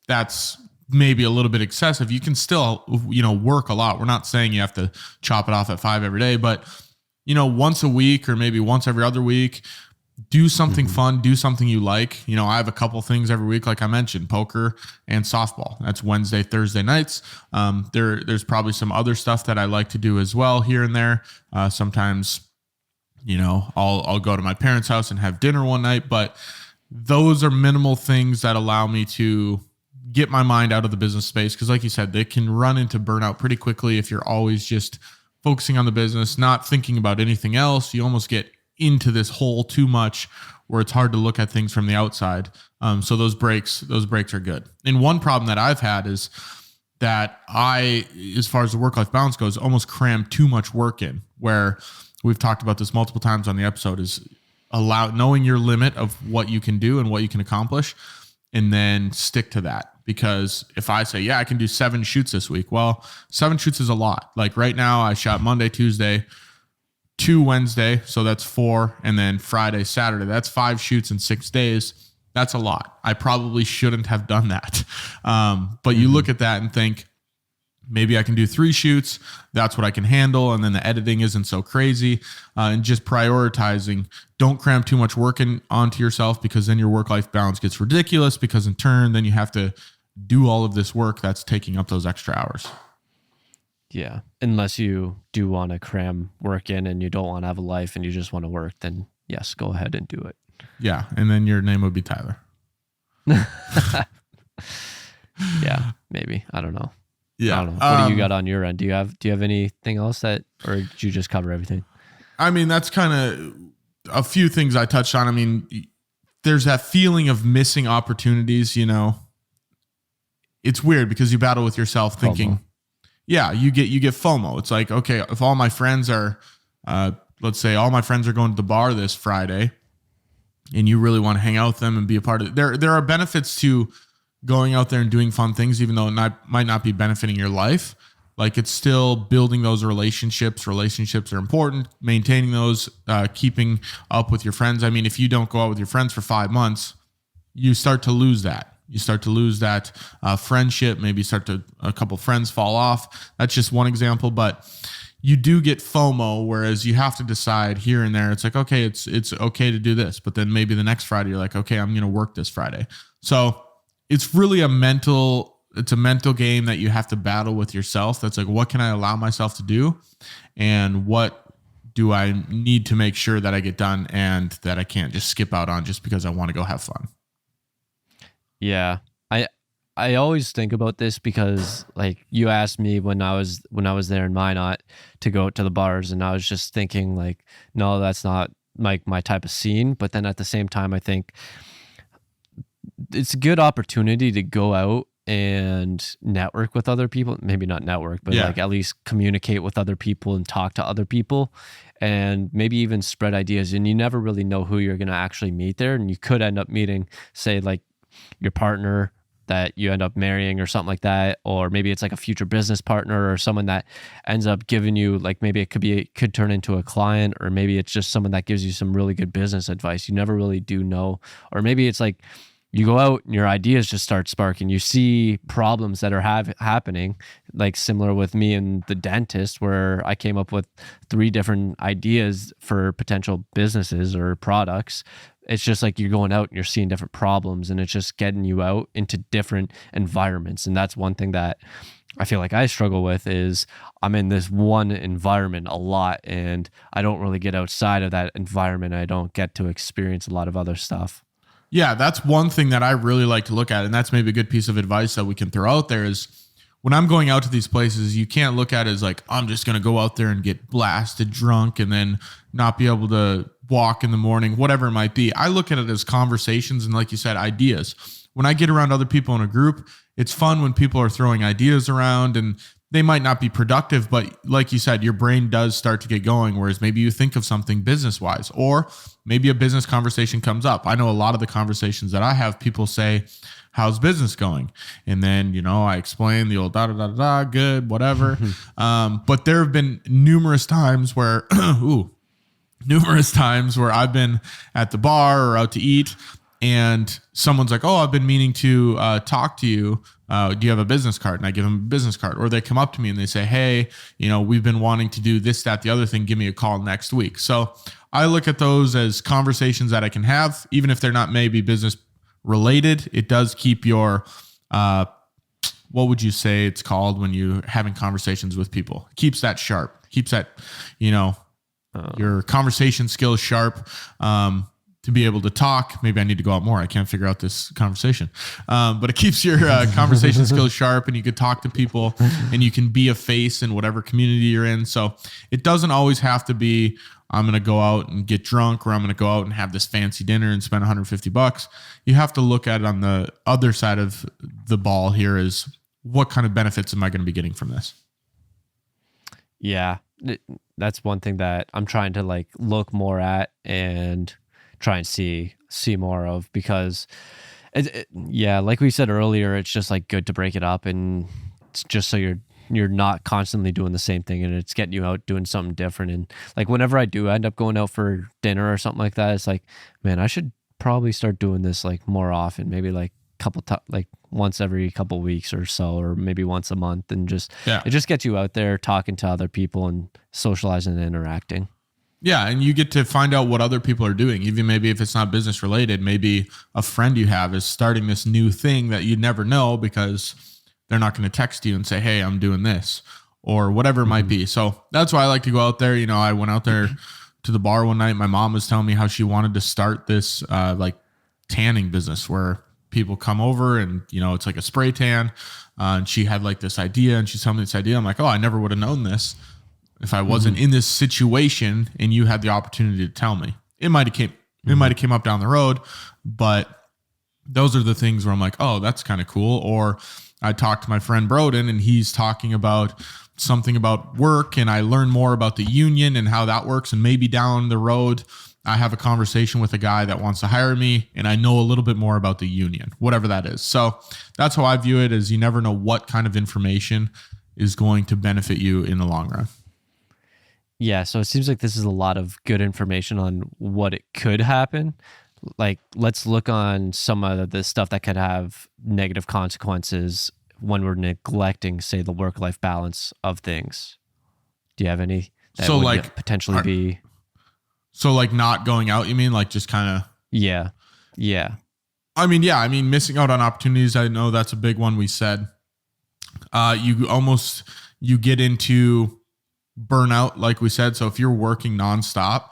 That's maybe a little bit excessive. You can still, work a lot. We're not saying you have to chop it off at 5 every day, but, once a week or maybe once every other week, do something fun, do something you like. I have a couple things every week, like I mentioned, poker and softball. That's Wednesday, Thursday nights. There's probably some other stuff that I like to do as well here and there. Sometimes, I'll go to my parents' house and have dinner one night, but those are minimal things that allow me to get my mind out of the business space. Because like you said, they can run into burnout pretty quickly if you're always just focusing on the business, not thinking about anything else. You almost get into this hole too much where it's hard to look at things from the outside. So those breaks are good. And one problem that I've had is that I, as far as the work-life balance goes, almost cram too much work in, where we've talked about this multiple times on the episode, is knowing your limit of what you can do and what you can accomplish, and then stick to that. Because if I say, yeah, I can do 7 shoots this week, well, 7 shoots is a lot. Like right now I shot Monday, Tuesday, 2 Wednesday. So that's 4. And then Friday, Saturday, that's 5 shoots in 6 days. That's a lot. I probably shouldn't have done that. But you look at that and think, maybe I can do 3 shoots. That's what I can handle. And then the editing isn't so crazy. And just prioritizing. Don't cram too much work onto yourself, because then your work-life balance gets ridiculous, because in turn, then you have to do all of this work that's taking up those extra hours. Yeah. Unless you do want to cram work in and you don't want to have a life and you just want to work, then yes, go ahead and do it. Yeah. And then your name would be Tyler. Yeah, maybe. I don't know. Yeah. I don't know. What do you got on your end? Do you have anything else or did you just cover everything? I mean, that's kind of a few things I touched on. I mean, there's that feeling of missing opportunities, It's weird because you battle with yourself thinking, yeah, you get FOMO. It's like, okay, if all my friends are, let's say all my friends are going to the bar this Friday, and you really want to hang out with them and be a part of it. There are benefits to going out there and doing fun things, even though it might not be benefiting your life. Like, it's still building those relationships. Relationships are important. Maintaining those, keeping up with your friends. I mean, if you don't go out with your friends for 5 months, you start to lose that. You start to lose that friendship. Maybe a couple friends fall off. That's just one example, but you do get FOMO, whereas you have to decide here and there. It's like, okay, it's okay to do this, but then maybe the next Friday you're like, okay, I'm going to work this Friday. So it's really a mental it's a mental game that you have to battle with yourself. That's like, what can I allow myself to do? And what do I need to make sure that I get done and that I can't just skip out on just because I want to go have fun? Yeah. I always think about this because like you asked me when I was there in Minot to go out to the bars, and I was just thinking like, no, that's not like my type of scene. But then at the same time, I think it's a good opportunity to go out and network with other people. Maybe not network, but like at least communicate with other people and talk to other people, and maybe even spread ideas. And you never really know who you're going to actually meet there. And you could end up meeting, say, like your partner that you end up marrying or something like that, or maybe it's like a future business partner or someone that ends up giving you, like, maybe it could turn into a client, or maybe it's just someone that gives you some really good business advice. You never really do know. Or maybe it's like you go out and your ideas just start sparking. You see problems that are happening, like similar with me and the dentist, where I came up with 3 different ideas for potential businesses or products. It's just like you're going out and you're seeing different problems, and it's just getting you out into different environments. And that's one thing that I feel like I struggle with, is I'm in this one environment a lot, and I don't really get outside of that environment. I don't get to experience a lot of other stuff. Yeah, that's one thing that I really like to look at. And that's maybe a good piece of advice that we can throw out there is, when I'm going out to these places, you can't look at it as like, I'm just going to go out there and get blasted drunk and then not be able to walk in the morning, whatever it might be. I look at it as conversations and, like you said, ideas. When I get around other people in a group, it's fun when people are throwing ideas around, and they might not be productive, but like you said, your brain does start to get going, whereas maybe you think of something business-wise, or maybe a business conversation comes up. I know a lot of the conversations that I have, people say, how's business going? And then, I explain the old da-da-da-da, good, whatever. But there have been numerous times where, I've been at the bar or out to eat, and someone's like, oh, I've been meaning to talk to you. Do you have a business card? And I give them a business card. Or they come up to me and they say, hey, we've been wanting to do this, that, the other thing. Give me a call next week. So I look at those as conversations that I can have, even if they're not maybe business related. It does keep your, what would you say it's called when you're having conversations with people? It keeps that sharp, keeps that, your conversation skills sharp. To be able to talk. Maybe I need to go out more. I can't figure out this conversation. But it keeps your conversation skills sharp, and you can talk to people, and you can be a face in whatever community you're in. So it doesn't always have to be, I'm going to go out and get drunk, or I'm going to go out and have this fancy dinner and spend $150. You have to look at it on the other side of the ball here, is what kind of benefits am I going to be getting from this? Yeah. That's one thing that I'm trying to like look more at and try and see more of, because like we said earlier, it's just like good to break it up, and it's just so you're not constantly doing the same thing, and it's getting you out doing something different. And like whenever I do end up going out for dinner or something like that, it's like, man, I should probably start doing this like more often, maybe like like once every couple weeks or so, or maybe once a month, and it just gets you out there talking to other people and socializing and interacting. Yeah, and you get to find out what other people are doing. Even maybe if it's not business related, maybe a friend you have is starting this new thing that you never know, because they're not going to text you and say, hey, I'm doing this, or whatever it might be. So that's why I like to go out there. I went out there to the bar one night. My mom was telling me how she wanted to start this like tanning business where people come over and, it's like a spray tan. And she had like this idea, and she's telling me this idea. I'm like, oh, I never would have known this if I wasn't in this situation and you had the opportunity to tell me. It might have came up down the road, but those are the things where I'm like, oh, that's kind of cool. Or I talked to my friend Broden, and he's talking about something about work, and I learn more about the union and how that works. And maybe down the road, I have a conversation with a guy that wants to hire me, and I know a little bit more about the union, whatever that is. So that's how I view it, is you never know what kind of information is going to benefit you in the long run. Yeah, so it seems like this is a lot of good information on what it could happen. Like, let's look on some of the stuff that could have negative consequences when we're neglecting, say, the work-life balance of things. Do you have any that so would like potentially be? So like not going out, you mean? Like just kind of? Yeah. I mean, missing out on opportunities. I know that's a big one we said. You get into burnout, like we said. So if you're working nonstop,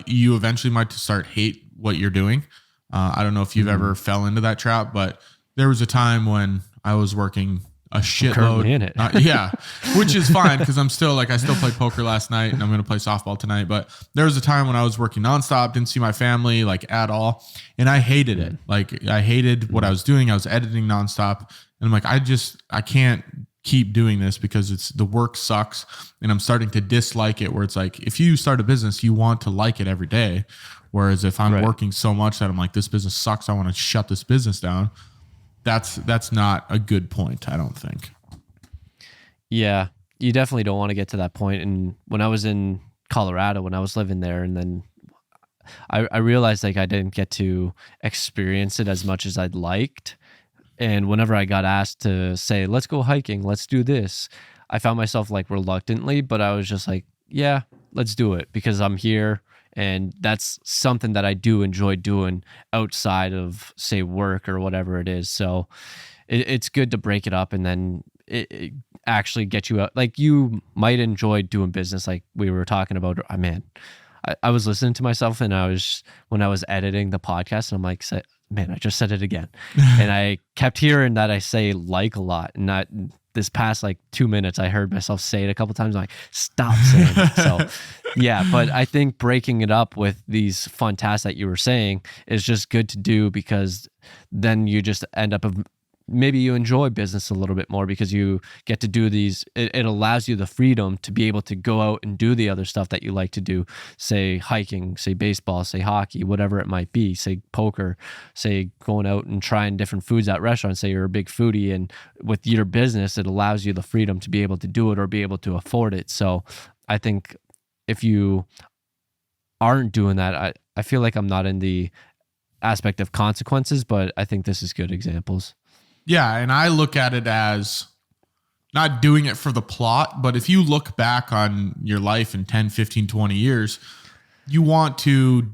you eventually might start hate what you're doing. I don't know if you've ever fell into that trap, but there was a time when I was working a shitload. Currently in it. Yeah, which is fine because I still played poker last night and I'm going to play softball tonight. But there was a time when I was working nonstop, didn't see my family like at all. And I hated it. Like I hated what I was doing. I was editing nonstop and I'm like, I can't keep doing this because the work sucks and I'm starting to dislike it, where it's like, if you start a business, you want to like it every day. Whereas if I'm working so much that I'm like, this business sucks, I want to shut this business down. That's not a good point, I don't think. Yeah, you definitely don't want to get to that point. And when I was in Colorado, when I was living there, and then I realized like I didn't get to experience it as much as I'd liked. And whenever I got asked to say, let's go hiking, let's do this, I found myself like reluctantly, but I was just like, yeah, let's do it because I'm here. And that's something that I do enjoy doing outside of, say, work or whatever it is. So it's good to break it up and then it actually get you out. Like you might enjoy doing business like we were talking about. I was listening to myself and when I was editing the podcast and I'm like, man, I just said it again. And I kept hearing that I say like a lot. And not this past like 2 minutes, I heard myself say it a couple times. I'm like, stop saying it. So yeah, but I think breaking it up with these fun tasks that you were saying is just good to do because then you just end up maybe you enjoy business a little bit more because you get to do these. It allows you the freedom to be able to go out and do the other stuff that you like to do, say hiking, say baseball, say hockey, whatever it might be, say poker, say going out and trying different foods at restaurants, say you're a big foodie, and with your business, it allows you the freedom to be able to do it or be able to afford it. So I think if you aren't doing that, I feel like I'm not in the aspect of consequences, but I think this is good examples. Yeah, and I look at it as not doing it for the plot, but if you look back on your life in 10, 15, 20 years, you want to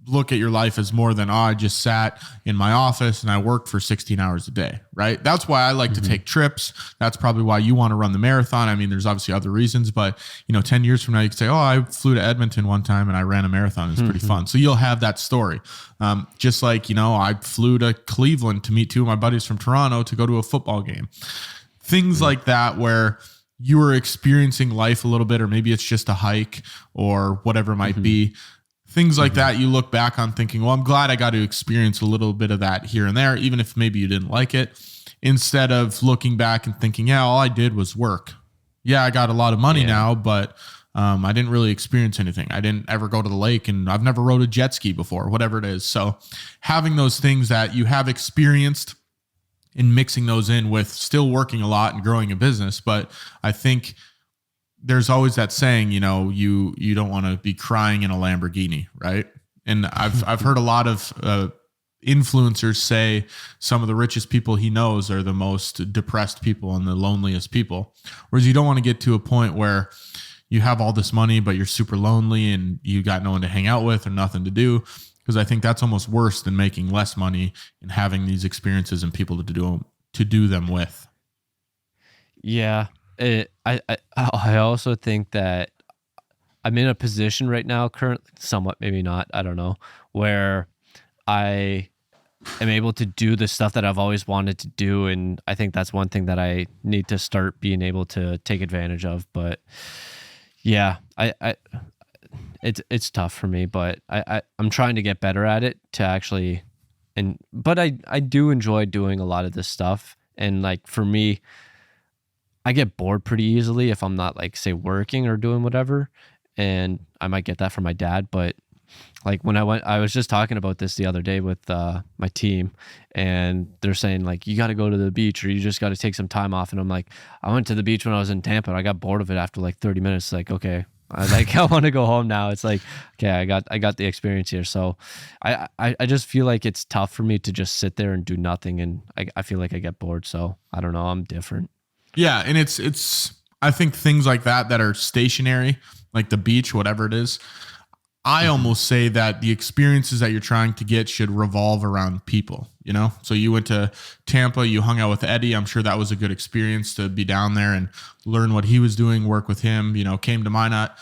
look at your life as more than, I just sat in my office and I worked for 16 hours a day, right? That's why I like to take trips. That's probably why you want to run the marathon. I mean, there's obviously other reasons, but 10 years from now, you could say, oh, I flew to Edmonton one time and I ran a marathon. It's pretty fun. So you'll have that story. Just like, I flew to Cleveland to meet two of my buddies from Toronto to go to a football game. Things like that where you are experiencing life a little bit, or maybe it's just a hike or whatever it might be. Things like that, you look back on thinking, well, I'm glad I got to experience a little bit of that here and there, even if maybe you didn't like it, instead of looking back and thinking, yeah, all I did was work. Yeah, I got a lot of money now, but I didn't really experience anything. I didn't ever go to the lake and I've never rode a jet ski before, whatever it is. So having those things that you have experienced and mixing those in with still working a lot and growing a business. But I think there's always that saying, you don't want to be crying in a Lamborghini, right? And I've heard a lot of influencers say some of the richest people he knows are the most depressed people and the loneliest people. Whereas you don't want to get to a point where you have all this money, but you're super lonely and you got no one to hang out with or nothing to do. Because I think that's almost worse than making less money and having these experiences and people to do them with. Yeah. I also think that I'm in a position right now, currently, somewhat, maybe not, I don't know, where I am able to do the stuff that I've always wanted to do. And I think that's one thing that I need to start being able to take advantage of. But yeah, it's tough for me, but I'm trying to get better at it to actually, but I do enjoy doing a lot of this stuff. And like, for me, I get bored pretty easily if I'm not like, say, working or doing whatever. And I might get that from my dad. But like when I was just talking about this the other day with my team, and they're saying like, you got to go to the beach or you just got to take some time off. And I'm like, I went to the beach when I was in Tampa and I got bored of it after like 30 minutes. Like, okay, I want to go home now. It's like, okay, I got the experience here. So I just feel like it's tough for me to just sit there and do nothing. And I feel like I get bored. So I don't know. I'm different. Yeah. And it's, I think things like that are stationary, like the beach, whatever it is. I almost say that the experiences that you're trying to get should revolve around people, you know? So you went to Tampa, you hung out with Eddie. I'm sure that was a good experience to be down there and learn what he was doing, work with him, you know, came to Minot,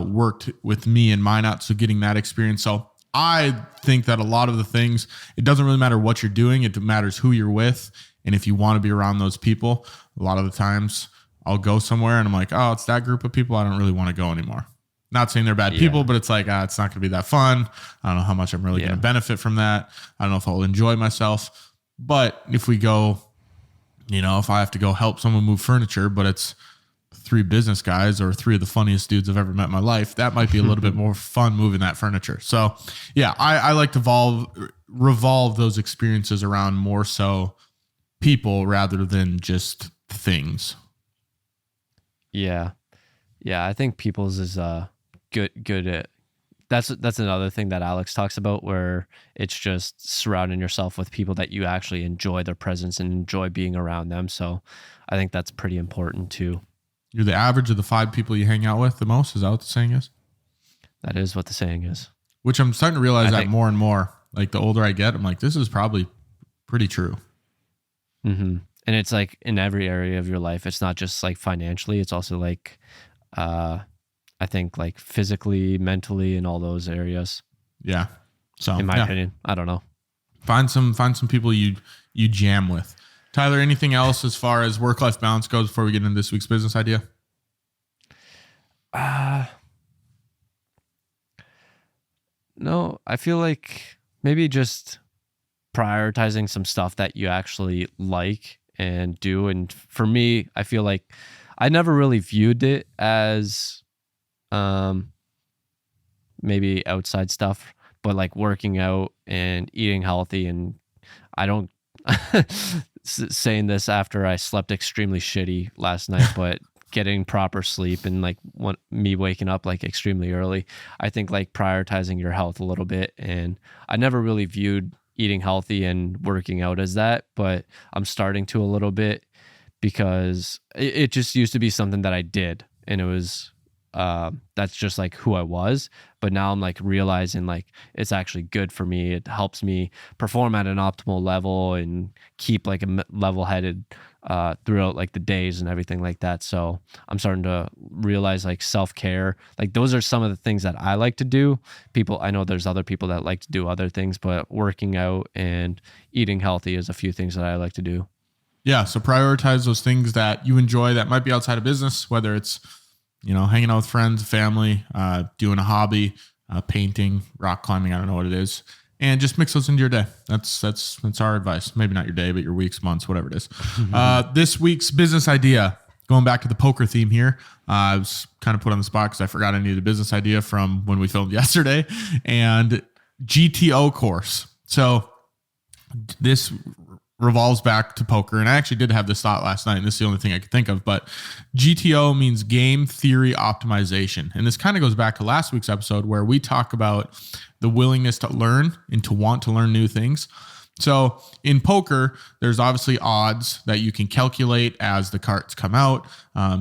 worked with me in Minot. So getting that experience. So I think that a lot of the things, it doesn't really matter what you're doing. It matters who you're with. And if you want to be around those people, a lot of the times I'll go somewhere and I'm like, oh, it's that group of people. I don't really want to go anymore. Not saying they're bad people, but it's like, it's not going to be that fun. I don't know how much I'm really going to benefit from that. I don't know if I'll enjoy myself. But if we go, you know, if I have to go help someone move furniture, but it's 3 business guys or 3 of the funniest dudes I've ever met in my life, that might be a little bit more fun moving that furniture. So yeah, I like to revolve those experiences around more so people rather than just things. Yeah. Yeah. I think people's is, good at that's another thing that Alex talks about, where it's just surrounding yourself with people that you actually enjoy their presence and enjoy being around them. So I think that's pretty important too. You're the average of the 5 people you hang out with the most. Is that what the saying is? That is what the saying is. Which I'm starting to realize that more and more. Like the older I get, I'm like, this is probably pretty true. Mm-hmm. And it's like in every area of your life. It's not just like financially. It's also like, I think like physically, mentally, and all those areas. Yeah. So in my opinion, I don't know. Find some people you jam with. Tyler, anything else as far as work-life balance goes before we get into this week's business idea? No, I feel like maybe just prioritizing some stuff that you actually like and do. And for me, I feel like I never really viewed it as maybe outside stuff, but like working out and eating healthy. And I don't saying this after I slept extremely shitty last night, but getting proper sleep and like me waking up like extremely early, I think like prioritizing your health a little bit. And I never really viewed eating healthy and working out as that, but I'm starting to a little bit, because it just used to be something that I did, and it was that's just like who I was. But now I'm like realizing like it's actually good for me. It helps me perform at an optimal level and keep like a level-headed throughout like the days and everything like that. So I'm starting to realize like self-care, like those are some of the things that I like to do. I know there's other people that like to do other things, but working out and eating healthy is a few things that I like to do. Yeah. So prioritize those things that you enjoy that might be outside of business, whether it's, you know, hanging out with friends, family, doing a hobby, painting, rock climbing. I don't know what it is. And just mix those into your day. That's our advice. Maybe not your day, but your weeks, months, whatever it is. This week's business idea, going back to the poker theme here. I was kind of put on the spot because I forgot I needed a business idea from when we filmed yesterday. And GTO course. So this revolves back to poker. And I actually did have this thought last night, and this is the only thing I could think of, but GTO means game theory optimization. And this kind of goes back to last week's episode where we talk about the willingness to learn and to want to learn new things. So in poker, there's obviously odds that you can calculate as the cards come out.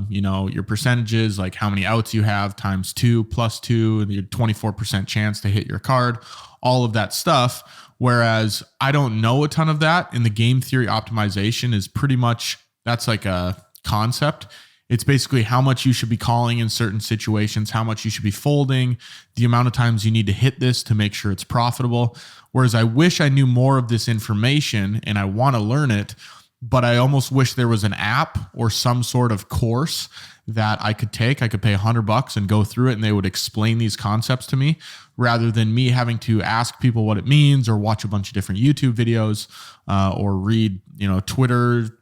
You know, your percentages, like how many outs you have times 2 plus 2, and your 24% chance to hit your card, all of that stuff. Whereas I don't know a ton of that, and the game theory optimization is pretty much, that's like a concept. It's basically how much you should be calling in certain situations, how much you should be folding, the amount of times you need to hit this to make sure it's profitable. Whereas I wish I knew more of this information and I want to learn it, but I almost wish there was an app or some sort of course that I could take. I could pay $100 and go through it, and they would explain these concepts to me, rather than me having to ask people what it means or watch a bunch of different YouTube videos or read, you know, Twitter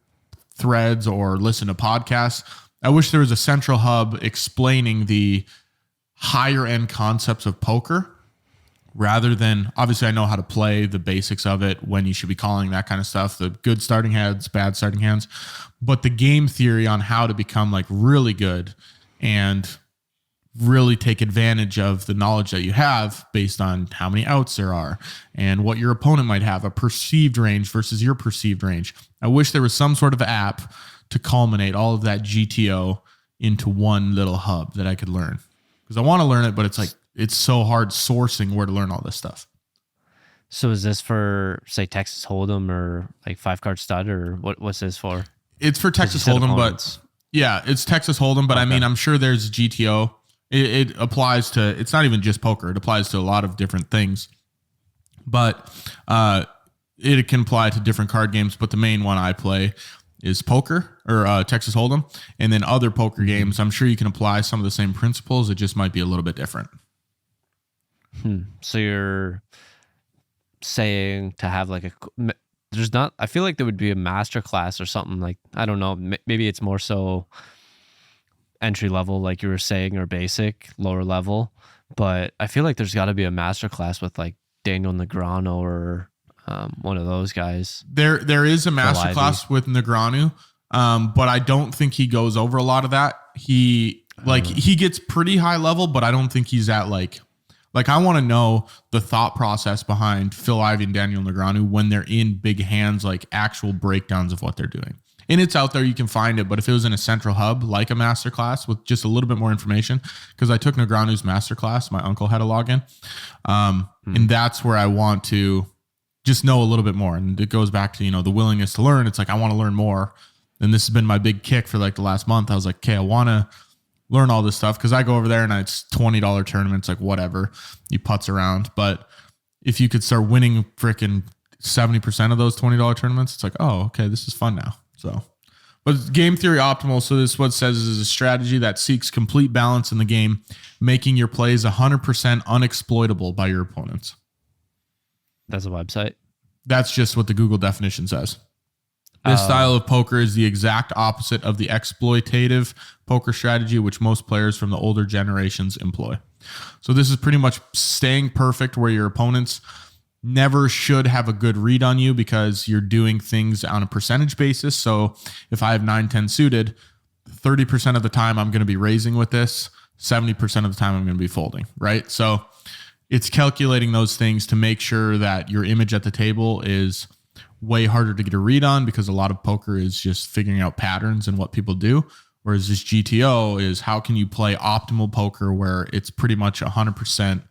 threads or listen to podcasts. I wish there was a central hub explaining the higher end concepts of poker, rather than, obviously I know how to play the basics of it, when you should be calling, that kind of stuff, the good starting hands, bad starting hands, but the game theory on how to become like really good and really take advantage of the knowledge that you have based on how many outs there are and what your opponent might have, a perceived range versus your perceived range. I wish there was some sort of app to culminate all of that GTO into one little hub that I could learn, because I want to learn it, but it's like, it's so hard sourcing where to learn all this stuff. So is this for, say, Texas Hold'em or like 5-card stud, or what's this for? It's for Texas Hold'em, but yeah, it's Texas Hold'em. But okay. I mean, I'm sure there's GTO. It applies to, it's not even just poker. It applies to a lot of different things. But it can apply to different card games. But the main one I play is poker, or Texas Hold'em. And then other poker games, I'm sure you can apply some of the same principles. It just might be a little bit different. So you're saying to have like there's not, I feel like there would be a master class or something, like, I don't know, maybe it's more so entry level, like you were saying, or basic, lower level. But I feel like there's got to be a master class with like Daniel Negreanu or one of those guys. There is a master class with Negreanu, but I don't think he goes over a lot of that. He gets pretty high level, but I don't think he's at like I want to know the thought process behind Phil Ivey and Daniel Negreanu when they're in big hands, like actual breakdowns of what they're doing. And it's out there, you can find it. But if it was in a central hub, like a masterclass with just a little bit more information, because I took Negreanu's masterclass, my uncle had a login. And that's where I want to just know a little bit more. And it goes back to, the willingness to learn. It's like, I want to learn more. And this has been my big kick for like the last month. I was like, okay, I want to learn all this stuff, because I go over there and it's $20 tournaments, like whatever, you putz around. But if you could start winning freaking 70% of those $20 tournaments, it's like, oh, okay, this is fun now. So, but game theory optimal. So this, what it says, is a strategy that seeks complete balance in the game, making your plays 100% unexploitable by your opponents. That's a website. That's just what the Google definition says. This style of poker is the exact opposite of the exploitative poker strategy, which most players from the older generations employ. So this is pretty much staying perfect where your opponents never should have a good read on you, because you're doing things on a percentage basis. So if I have 9-10 suited, 30% of the time I'm going to be raising with this, 70% of the time I'm going to be folding, right? So it's calculating those things to make sure that your image at the table is way harder to get a read on, because a lot of poker is just figuring out patterns and what people do. Whereas this GTO is, how can you play optimal poker where it's pretty much 100%,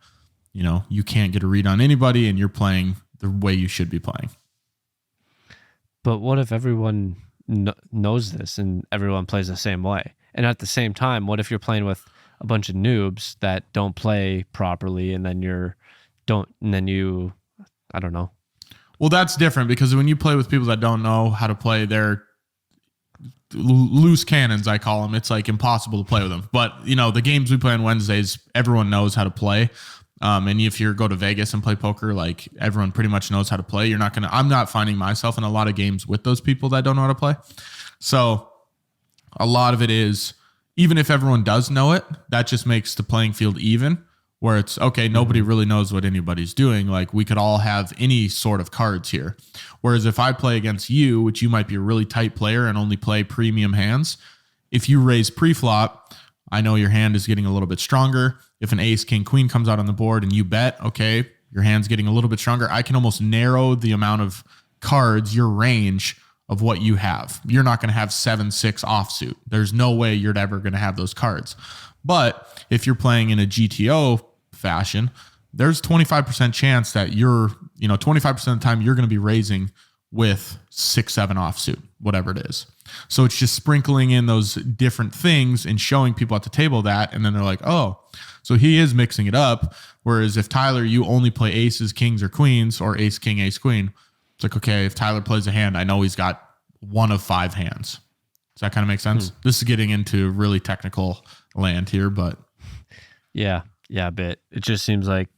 you can't get a read on anybody and you're playing the way you should be playing. But what if everyone knows this and everyone plays the same way? And at the same time, what if you're playing with a bunch of noobs that don't play properly, and then I don't know. Well, that's different, because when you play with people that don't know how to play, they're loose cannons, I call them. It's like impossible to play with them. But, the games we play on Wednesdays, everyone knows how to play. And if you go to Vegas and play poker, like everyone pretty much knows how to play. I'm not finding myself in a lot of games with those people that don't know how to play. So a lot of it is, even if everyone does know it, that just makes the playing field even. Where it's, okay, nobody really knows what anybody's doing. Like, we could all have any sort of cards here. Whereas if I play against you, which you might be a really tight player and only play premium hands, if you raise pre-flop, I know your hand is getting a little bit stronger. If an ace, king, queen comes out on the board and you bet, okay, your hand's getting a little bit stronger. I can almost narrow the amount of cards, your range of what you have. You're not going to have 7-6 offsuit. There's no way you're ever going to have those cards. But if you're playing in a GTO fashion, there's 25% chance that 25% of the time you're going to be raising with 6-7 offsuit, whatever it is. So it's just sprinkling in those different things and showing people at the table that, and then they're like, oh, so he is mixing it up. Whereas if Tyler, you only play aces, kings, or queens, or ace, king, ace, queen, it's like, okay, if Tyler plays a hand, I know he's got one of 5 hands. Does that kind of make sense? This is getting into really technical land here, but yeah, a bit. It just seems like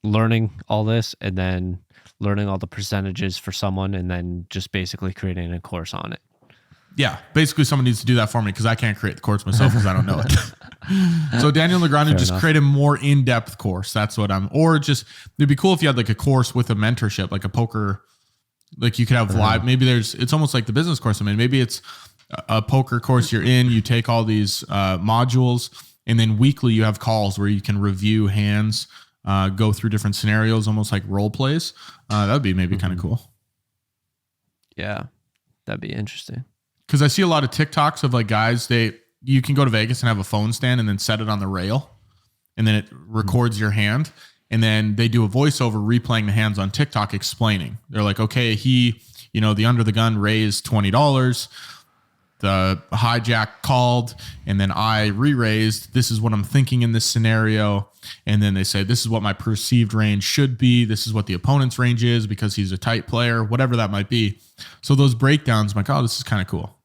learning all this and then learning all the percentages for someone and then just basically creating a course on it. Yeah, basically someone needs to do that for me, because I can't create the course myself because I don't know it. So Daniel Negreanu just create a more in-depth course. That's what it'd be cool if you had like a course with a mentorship, like a poker, like you could have live, maybe it's almost like the business course. I mean, maybe it's a poker course you're in, you take all these modules, and then weekly you have calls where you can review hands, go through different scenarios, almost like role plays. That would be maybe kind of cool. Yeah, that'd be interesting. Because I see a lot of TikToks of like guys, you can go to Vegas and have a phone stand and then set it on the rail. and then it records your hand. And then they do a voiceover replaying the hands on TikTok explaining. They're like, okay, the under the gun raised $20. The hijack called, and then I re-raised. This is what I'm thinking in this scenario. And then they say, this is what my perceived range should be. This is what the opponent's range is because he's a tight player, whatever that might be. So those breakdowns, I'm like, oh, this is kind of cool.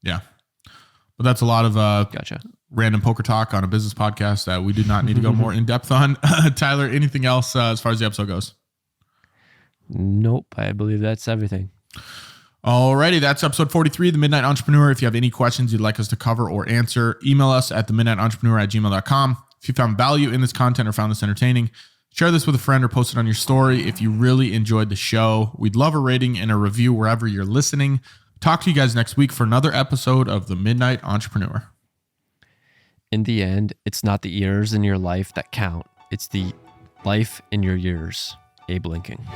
Yeah. But that's a lot of Gotcha. Random poker talk on a business podcast that we do not need to go more in depth on. Tyler, anything else as far as the episode goes? Nope. I believe that's everything. Alrighty, that's episode 43 of The Midnight Entrepreneur. If you have any questions you'd like us to cover or answer, email us at themidnightentrepreneur@gmail.com. If you found value in this content or found this entertaining, share this with a friend or post it on your story. If you really enjoyed the show, we'd love a rating and a review wherever you're listening. Talk to you guys next week for another episode of The Midnight Entrepreneur. In the end, it's not the years in your life that count. It's the life in your years. Abe Lincoln.